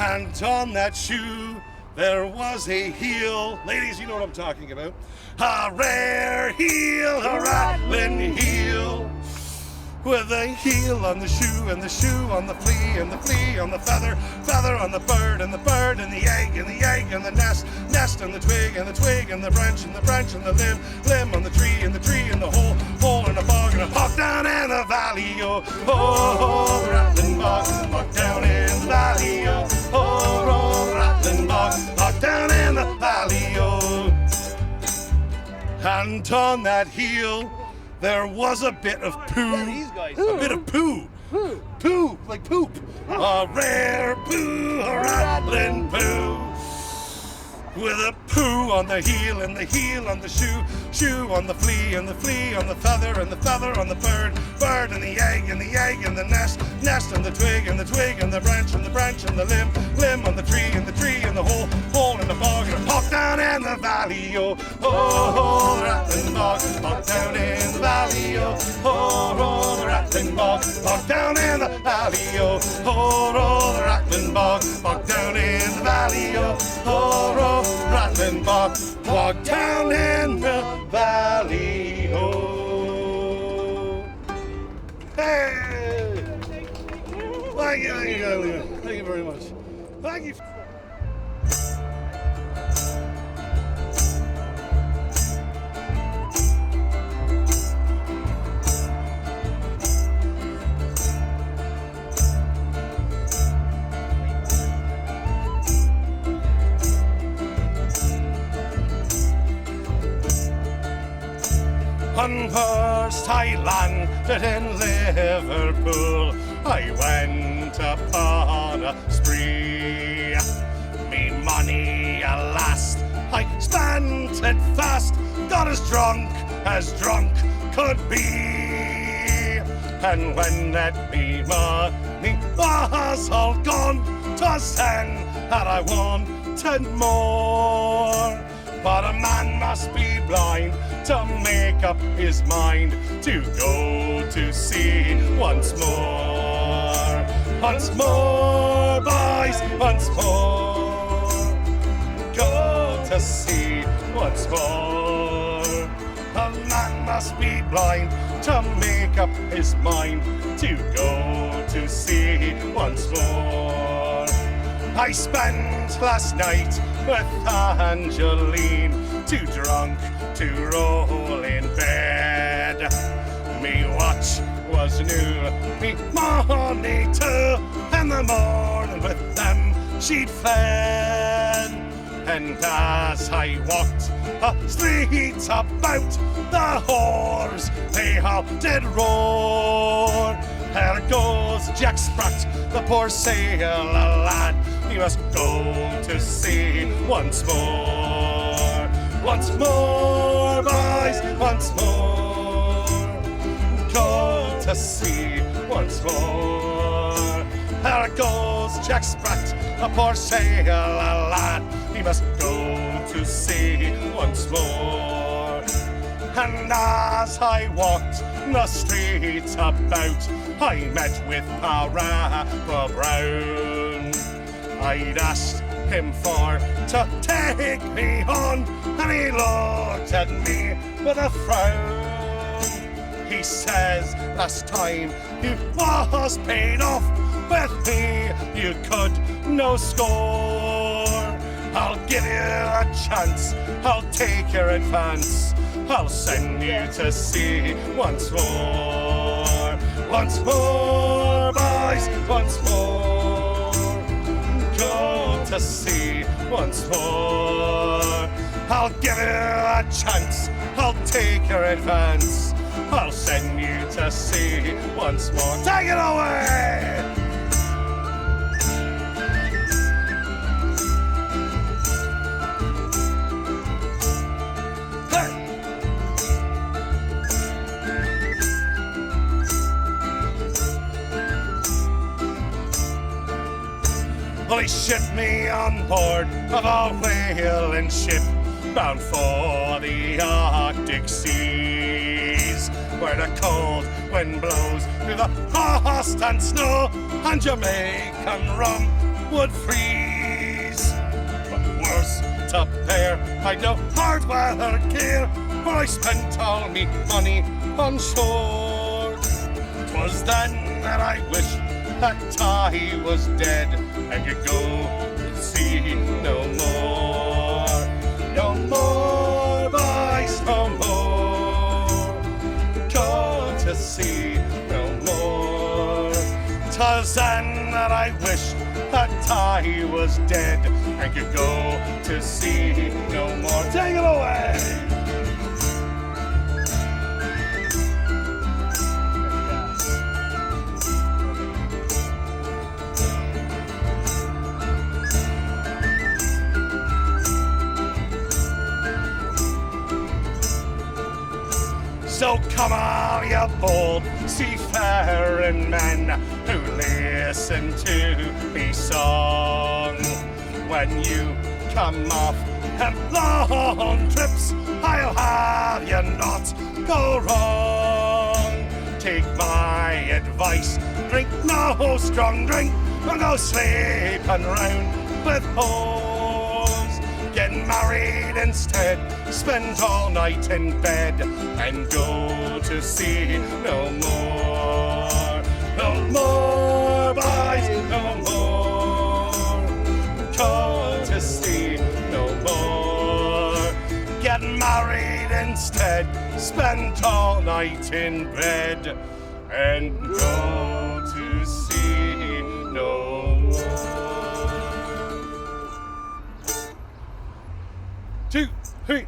And on that shoe there was a heel, ladies, you know what I'm talking about, a rare heel, a rattling heel. With a heel on the shoe and the shoe on the flea and the flea on the feather on the bird and the egg and the nest and the twig and the branch and the limb on the tree and the hole in the bog and a bog down in the valley, oh, the Rattlin Bog, bog down in the valley, oh, the Rattlin Bog, bog down in the valley, oh. And on that heel there was a bit of poo. A bit of poo. Poo, like poop. A rare poo, a rattling poo. With a poo on the heel and the heel on the shoe on the flea and the flea on the feather and the feather on the bird and the egg and the nest on the twig and the branch and the limb on the tree and the hole in the bog and a bog down in the valley, oh, the Rattlin Bog, bog down in the valley, oh, the Rattlin Bog, bog down in the valley, oh, the Rattlin Bog, bog down in the valley, oh, Rattlin Bog, bog down in the valley, oh. Hey! Thank you very much. Thank you. On first I landed in Liverpool, I went upon a spree. Me it fast, got as drunk could be. And when that me money was all gone, 'twas then that I wanted more. But a man must be blind to make up his mind to go to sea once more. Once more, boys, once more. Go to sea once more. A man must be blind to make up his mind to go to sea once more. I spent last night with Angeline, too drunk to roll in bed. Me watch was new, me money too. In the morning with them she'd fled. And as I walked the streets about, the whores they all did roar. There goes Jack Sprat, the poor sailor lad. He must go to sea once more. Once more, boys, once more. Go to sea once more. There goes Jack Sprat, the poor sailor lad. He must go to sea once more. And as I walked the streets about, I met with Parappa Brown. I'd asked him for to take me on, and he looked at me with a frown. He says, last time you was paid off, with me you could no score. I'll give you a chance, I'll take your advance, I'll send you to sea once more. Once more, boys, once more. Go to sea once more. I'll give you a chance, I'll take your advance, I'll send you to sea once more. Take it away! Well, he shipped me on board of a whaling ship bound for the Arctic seas, where the cold wind blows through the frost and snow, and Jamaican rum would freeze. But worse to bear, I'd no hard weather gear, for I spent all me money on shore. 'Twas then that I wished that I was dead and could go to sea no more. No more, boys, no more. Go to sea no more. 'Twas then that I wished that I was dead and could go to sea no more. Take it away! So come all you bold seafaring men who listen to me song. When you come off them long trips, I'll have you not go wrong. Take my advice, drink no strong drink, and go sleeping round with hoes. Get married instead, spend all night in bed, and go to sea no more. No more, boys, no more. Go to sea no more. Get married instead, spend all night in bed, and go to sea no more. 2, 3.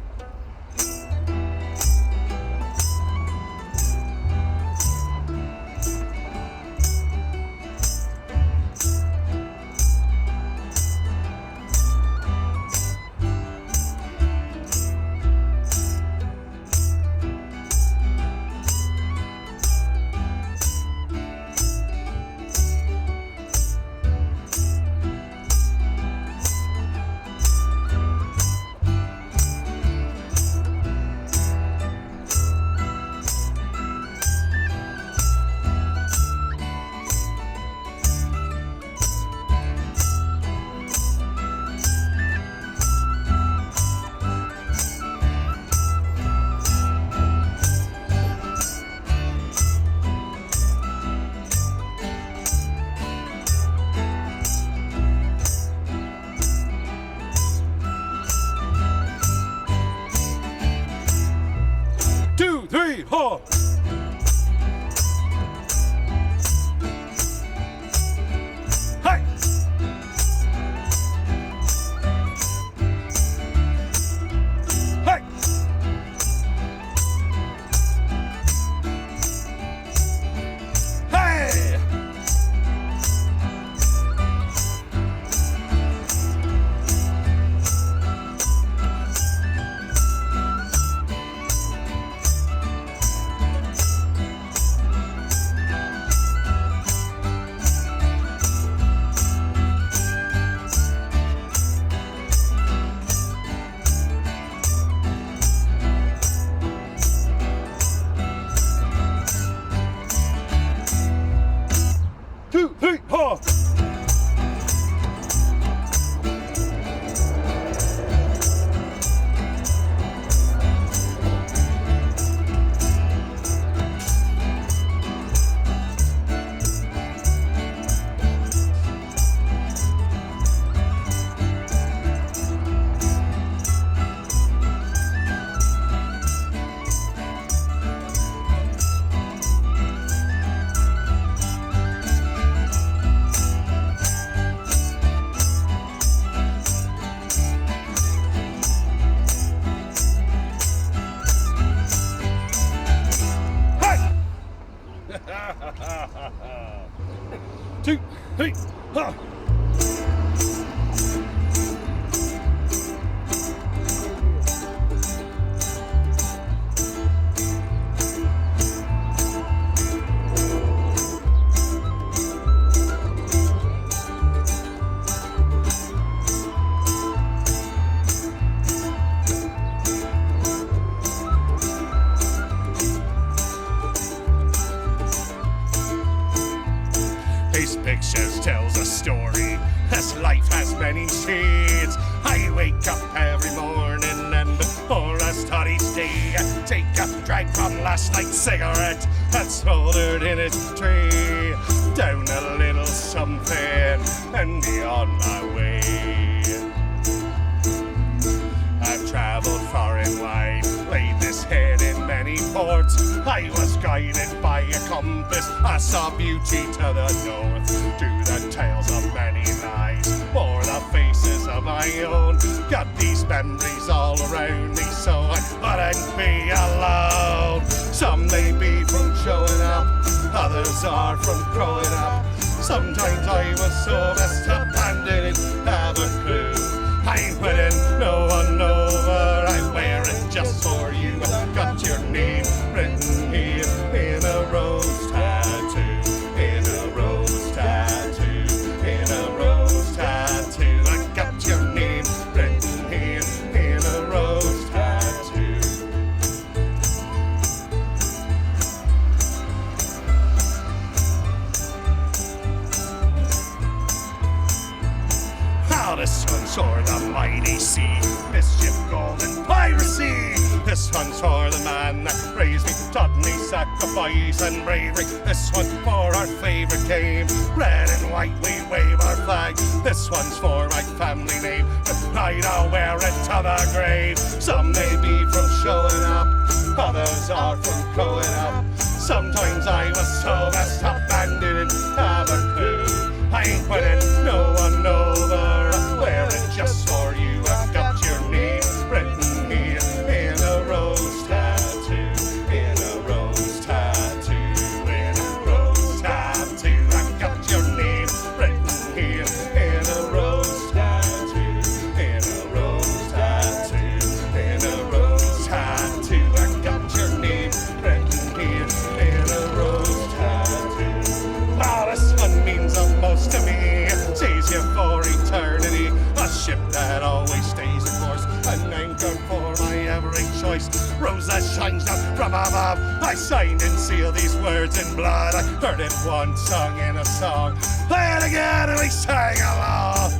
Hey, ha. These pictures tells a story. This life has many shades. I wake up every morning and before I start each day, I take a drag from last night's cigarette that's smoldered in its tray. Down a little something and be on my way. I've traveled far and wide, laid this head in many ports. I was guided by a compass, I saw beauty to the north. To the tales of many lies, or the faces of my own. Got these memories all around me, so I wouldn't be alone. Some may be from showing up, others are from growing up. Sometimes I was so messed up and didn't have a clue. I wouldn't know one over, I wear it just for you. I've got your name written here in a rose tattoo, in a rose tattoo, in a rose tattoo. I got your name written here in a rose tattoo. How this one's for the mighty sea, mischief, gold, and piracy. This one's for the man that raised me, taught me sacrifice and bravery. This one's for our favorite game, red and white we wave our flag. This one's for my family name, with pride I'll wear it to the grave. Some may be from showing up, others are from growing up. Sometimes I was so messed up and didn't have a clue. I ain't winning no one over, I wear it just for you. I've got your name written here in a rose tattoo, in a rose tattoo, in a rose tattoo. I've got your name written here in a rose tattoo, in a rose tattoo, in a rose tattoo. I've got your name written here in a rose tattoo. Wow, this one means the most to me. Sees you for eternity, a ship that always stays the course, an anchor for my every choice. Rose that shines down from above, I signed and sealed these words in blood. I heard it once sung in a song, play it again and we sang along.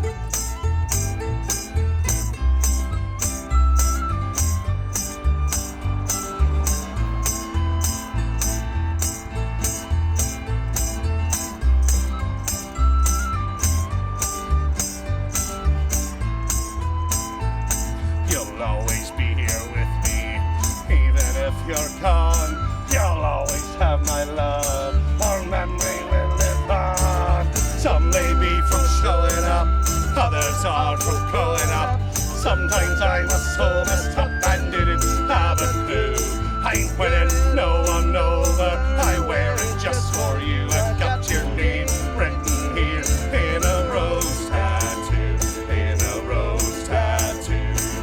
You'll always be here with me, even if you're gone. You'll always have my love, our memory will live on. Some may be from showing up, others are from growing up. Sometimes I was so messed up and didn't have a clue. I ain't winning no one over, I wear it just for you. I've got your name written here in a rose tattoo, in a rose tattoo,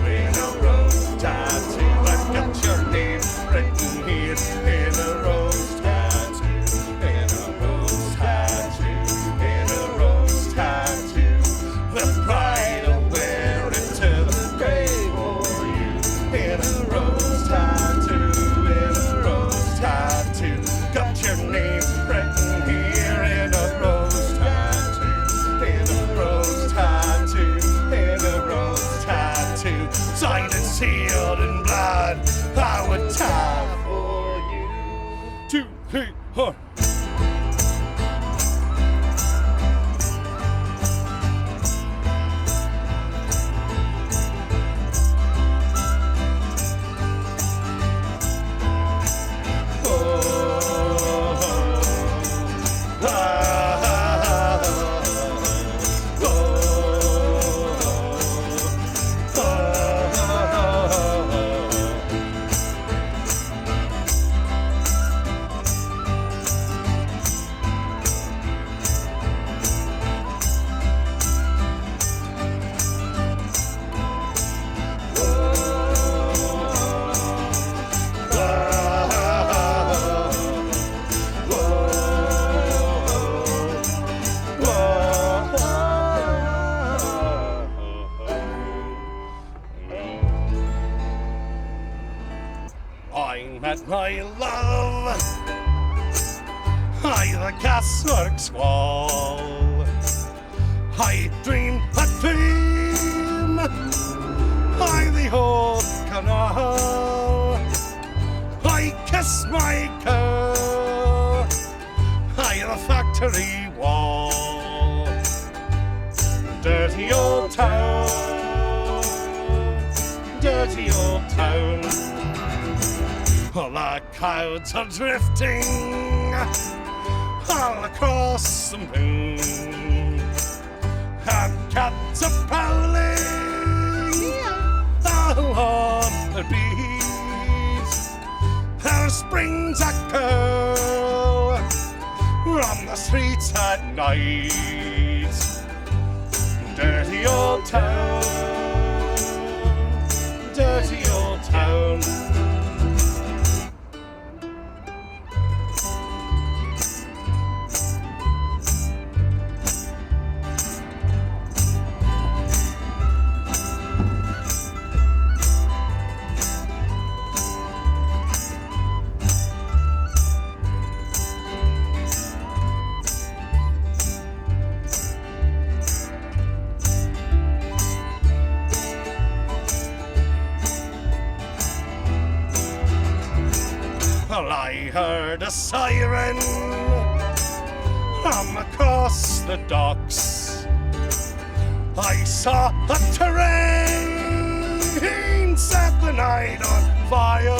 in a rose tattoo. I've got your name written here in a rose tattoo, in a rose tattoo, in a rose tattoo. The pride will wear it to the grave for you in a rose tattoo, in a rose tattoo. Got my love. I the gasworks wall. I dream a dream. I the old canal. I kiss my girl. I the factory wall. Dirty old town. Dirty old town. All the clouds are drifting all across the moon, and cats are prowling along the beach. There springs a girl from the streets at night. Dirty old town. Dirty old town. Well, I heard a siren from across the docks. I saw a train set the night on fire.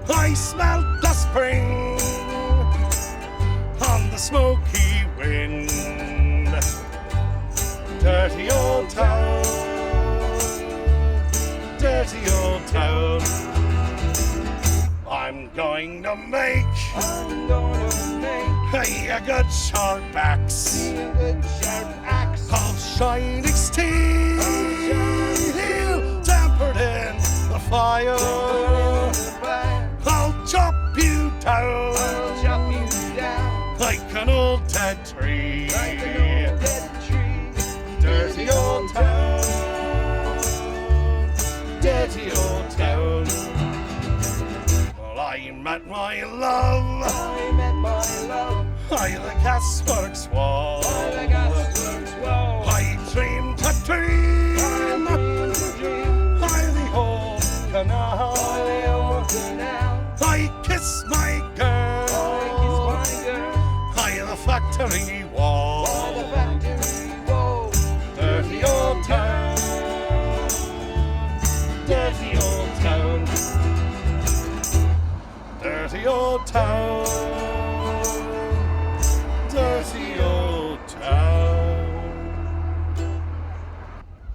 I smelt the spring on the smoky wind. Dirty old town. Dirty old town. I'm going to make a good sharp axe. Of shining steel, tempered in the fire. I'll chop you down like an old dead tree. Dirty old town. Dirty old town. I met my love. I met my love. I the gasworks wall. I dreamed a dream. I the old canal. I kiss my girl. I the factory wall. Dirty old town. Dirty old town. Dirty old town. Dirty old town.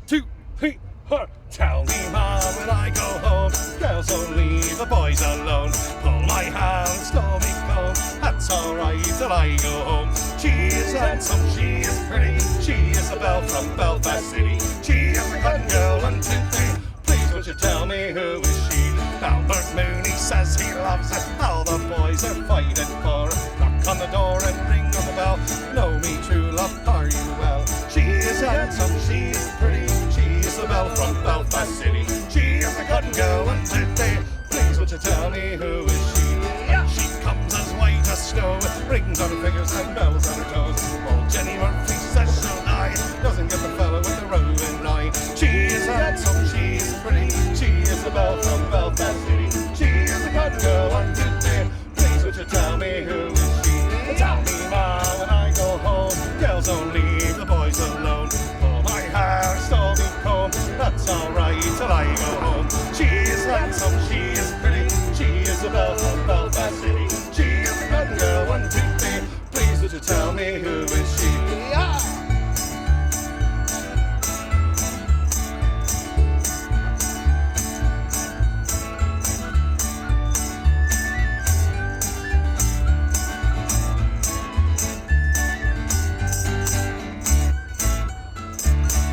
2, 3, 4. Tell me, Ma, when I go home, girls don't leave the boys alone. Pull my hand, stormy comb. That's alright till I go home. She is handsome, she is pretty. She is a belle from Belfast City. She is a cotton girl, 1, 2, 3. Please won't you tell me who is she? Albert Mooney says he loves her. All the boys are fighting for her. Knock on the door and ring on the bell. Know me, true love, are you well? She is handsome, she is pretty. She is the belle from Belfast City. She is a cotton girl, 1, 2, 3. Please won't you tell me who is she? She comes as white as snow, with rings on her fingers and bells on her toes. Old Jenny Murphy says she'll die. Doesn't get the fella with the roving eye. She is handsome, she is pretty. She is the belle from Belfast City. She is a cotton girl, 1, 2, 3. Please would you tell me who is she? Tell me, Ma, when I go home. Girls don't leave the boys alone. Pull my hair, stormy comb. That's alright till I go home. She is handsome, she is pretty. She is the belle from Belfast City. She is a cotton girl, 1, 2, 3. Please would you tell me who is she?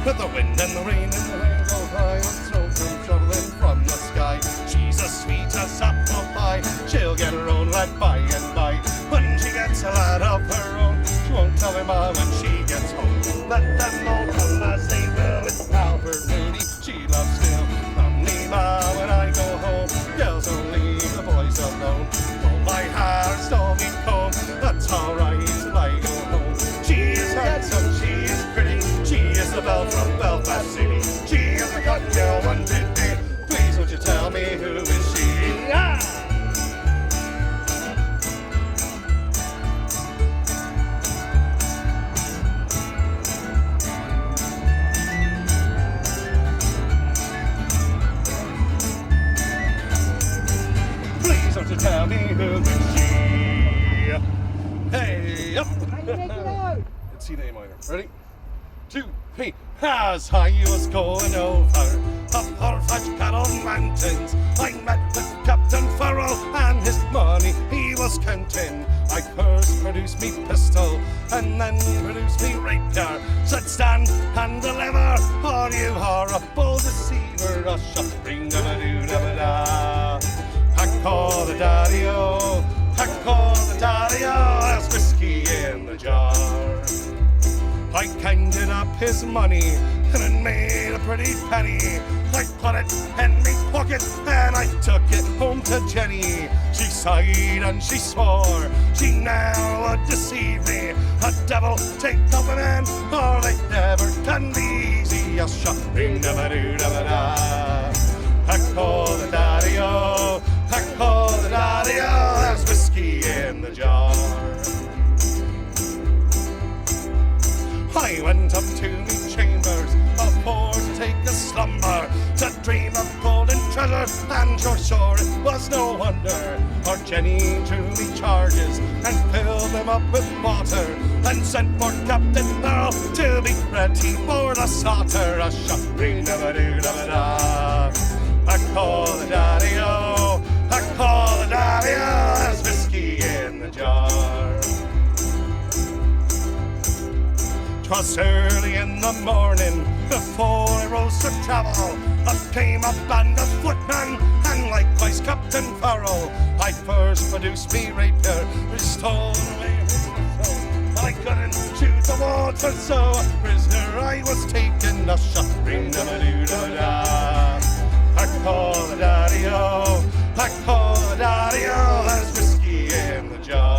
With the wind and the rain and the rain go high, and snow come shoveling from the sky. She's as sweet as apple pie. She'll get her own lad by and by. When she gets a lad of her own, she won't tell him all when she gets home. Let them all come as they will. It's Albert Mooney she loves still. From me, Ma, when I go home, girls don't leave C to A minor. Ready? 2, 3. As I was going over the far-fetched cattle mountains, I met with Captain Farrell and his money he was counting. I first produced me pistol and then produced me rapier. Said stand and deliver, or you are a bold deceiver. A shot ring da doo da da. I call the daddy-o, I call the daddy-o. There's whiskey in the jar. I counted up his money and it made a pretty penny. I put it in me pocket and I took it home to Jenny. She sighed and she swore she never would deceive me. A devil take up an end or they never can be easy. A shot ring da doo da da. I call the daddy-o, I call the daddy-o. There's whiskey in the jar. I went up to me chambers, for to take a slumber, to dream of golden treasure, and sure it was no wonder. For Jenny drew me charges and filled them up with water, and sent for Captain Farrell to be ready for the slaughter. A shot ring da doo da da. I call the daddy-o, I call the daddy-o. There's whiskey in the jar. 'Twas early in the morning, before I rose to travel, up came a band of footmen, and likewise Captain Farrell. I first produced me rapier, which stole away his pistol. I couldn't shoot the water, so a prisoner I was taken. A shot ring da doo da da. I call the daddy-o, I call the daddy-o. There's whiskey in the jar.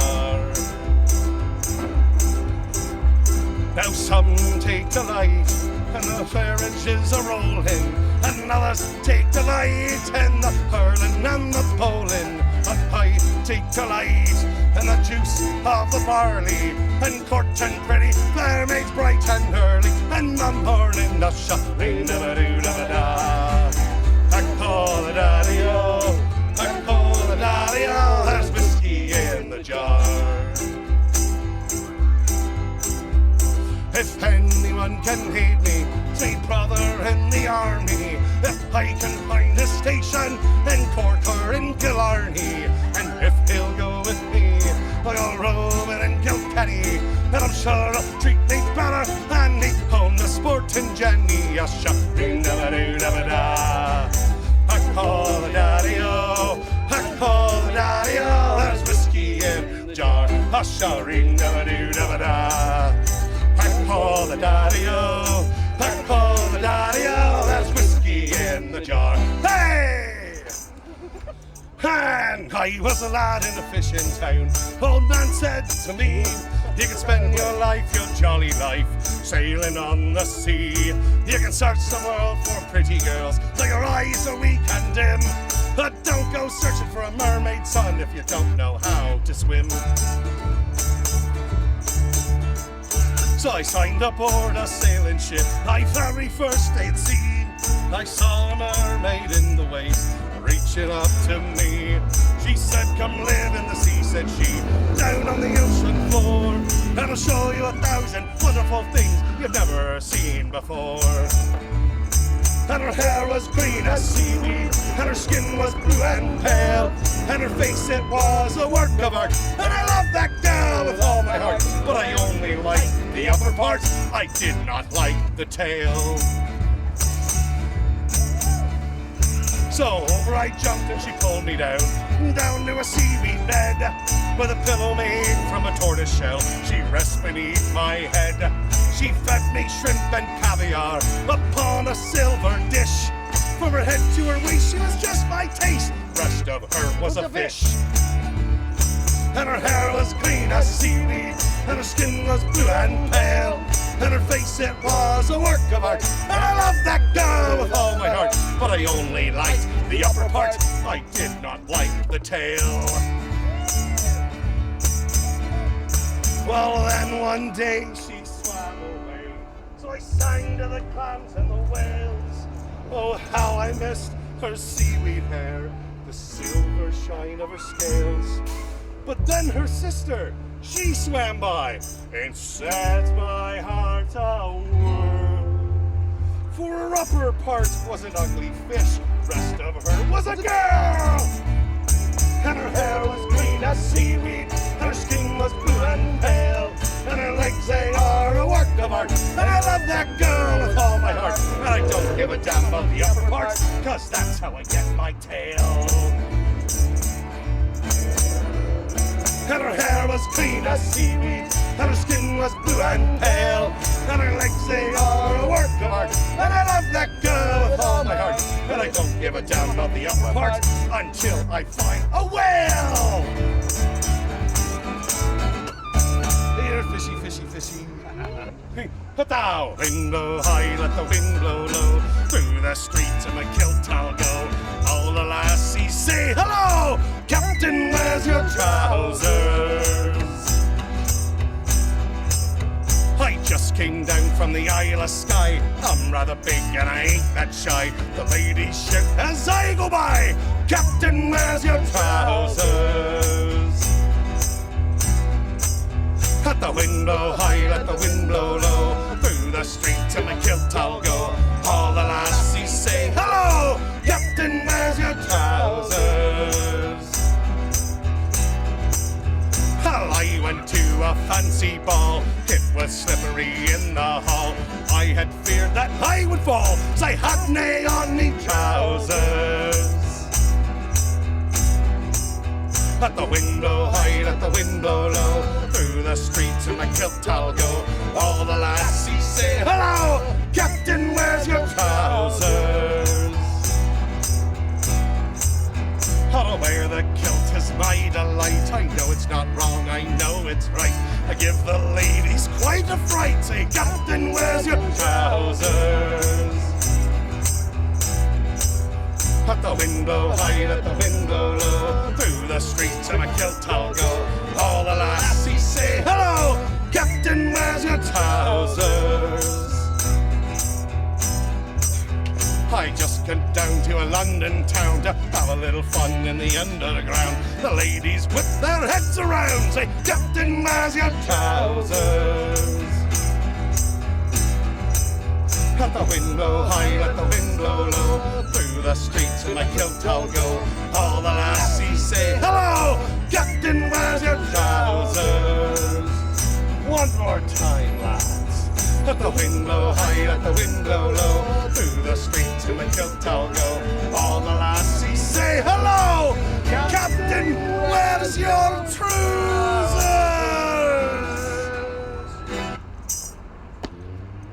Now some take delight in the carriages a-rolling, and others take delight in the hurling and the bowling. But I take delight in the juice of the barley, and courting pretty fair maids bright and early in the morning. A shot ring da doo da da. I call the daddy-o, I call the daddy-o. There's whiskey in the jar. If anyone can aid me, say brother in the army, if I can find a station in Cork or in Killarney, and if he'll go with me, I'll Rover in Kilkenny, and I'm sure he'll treat me better than me home the sporting Jenny. A shot ring da doo da da. I call the daddy-o, I call the daddy-o. There's whiskey in the jar. A shot ring da doo da da. I call the daddy-o, I call the daddy-o. There's whiskey in the jar. Hey! And I was a lad in a fishing town. Old man said to me, you can spend your life, your jolly life, sailing on the sea. You can search the world for pretty girls till your eyes are weak and dim. But don't go searching for a mermaid song if you don't know how to swim. So I signed aboard a sailing ship, my very first day at sea. I saw a mermaid in the waves, reaching up to me. She said, come live in the sea, said she, down on the ocean floor, and I'll show you 1,000 wonderful things you've never seen before. And her hair was green as seaweed, and her skin was blue and pale, and her face, it was a work of art, and I loved that girl with all my heart. But I only liked the upper parts, I did not like the tail. So over I jumped and she pulled me down to a seaweed bed, with a pillow made from a tortoise shell. She rests beneath my head. She fed me shrimp and caviar upon a silver dish. From her head to her waist she was just my taste. Rest of her was a fish. And her hair was green as seaweed, and her skin was blue and pale, and her face, it was a work of art, and I loved that girl with all my heart. But I only liked the upper part, I did not like the tail. Well then one day she swam away, so I sang to the clams and the whales. Oh how I missed her seaweed hair, the silver shine of her scales. But then her sister, She swam by and set my heart a whirl. For her upper part was an ugly fish, rest of her was a girl. And her hair was green as seaweed, and her skin was blue and pale, and her legs, they are a work of art, and I love that girl with all my heart, and I don't give a damn about the upper parts, cause that's how I get my tail. And her hair was clean as seaweed, and her skin was blue and pale, and her legs, they are a work of art, and I love that girl with all my heart, and I don't give a damn about the upper parts until I find a whale. Here, fishy, fishy, fishy. Let the wind blow high, let the wind blow low, through the streets of my kilt I'll go. All the lassies say hello, Captain, where's your trousers? I just came down from the Isle of Skye. I'm rather big and I ain't that shy. The ladies shout as I go by, Captain, where's your trousers? Let the wind blow high, let the wind blow low, through the street to my kilt I'll go. All the lassies say hello, Captain, where's your trousers? Well, I went to a fancy ball, it was slippery in the hall. I had feared that I would fall, so I had nae on me trousers. Let the wind blow high, let the wind blow low, through the streets in my kilt I'll go. All the lassies say hello, Captain, where's your trousers? I'll wear the kilt is my delight. I know it's not wrong, I know it's right. I give the ladies quite a fright. Say, Captain, where's your trousers? Let the wind blow high, let the wind blow low, through the streets in a kilt I'll go. All the lassies say hello, Captain, where's your trousers? I just got down to a London town to have a little fun in the underground. The ladies whip their heads around, say, Captain, where's your trousers? Let the wind blow high, let the wind blow low, through the streets in my kilt I'll go. All the lassies say hello, Captain, where's your trousers? One more time, lads. Let the wind blow high, let the wind blow low, through the streets in my kilt I'll go. All the lassies say hello, Captain, where's your trousers?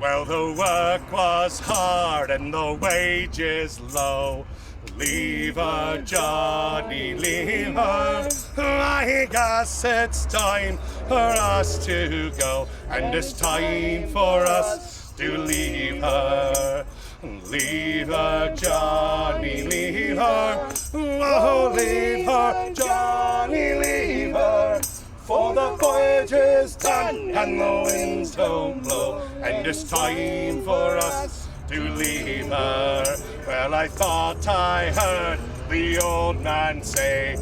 Well, the work was hard and the wages low. Leave her, Johnny, leave her. I guess it's time for us to go, and it's time for us to leave her. Leave her, Johnny, leave her. Oh, leave her, Johnny, leave her. For the voyage is done and the winds don't blow, and it's time for us to leave her. Well, I thought I heard the old man say,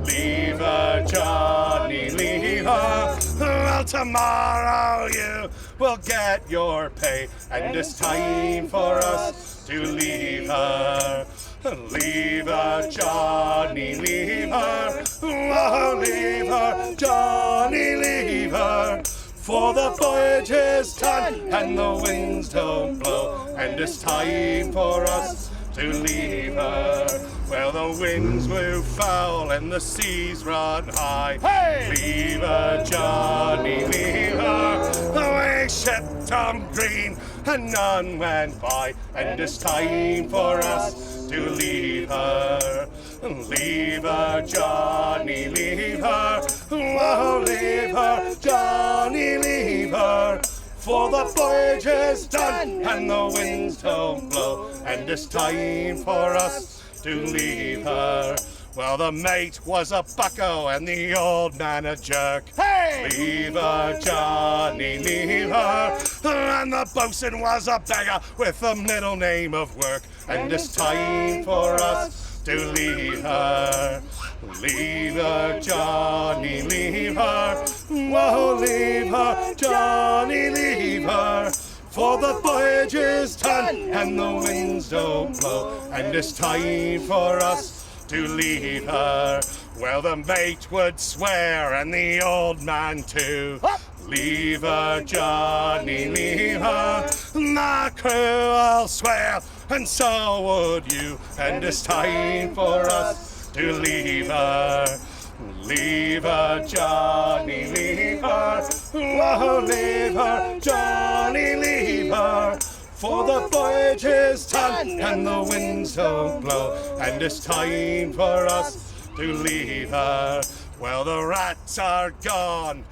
leave her, Johnny, leave her. Well, tomorrow you will get your pay, and it's time for us to leave her. Leave her, Johnny, leave her. Oh, leave her, Johnny, leave her. For the voyage is done and the winds don't blow, and it's time for us to leave her. Well, the winds blew foul and the seas run high. Hey! Leave her, Johnny, leave her. We shipped Tom Green and none went by, and it's time for us to leave her. Leave her, Johnny, leave her. Oh, leave her, Johnny, leave her. For the voyage is done and the winds don't blow, and it's time for us to leave her. Well, the mate was a bucko and the old man a jerk. Hey! Leave her, Johnny, leave her. And the boatswain was a beggar with the middle name of work, and it's time for us to leave her. Leave her, Johnny, leave her. Whoa, leave her, Johnny, leave her. For the voyage is done and the winds don't blow, and it's time for us to leave her. Well, the mate would swear and the old man too. Leave her, Johnny, leave her. The crew will swear, and so would you, and it's time for us to leave her. Leave her, Johnny, leave her. Oh, leave her, Johnny, leave her. For the voyage is done and the winds don't blow, and it's time for us to leave her. Well, the rats are gone.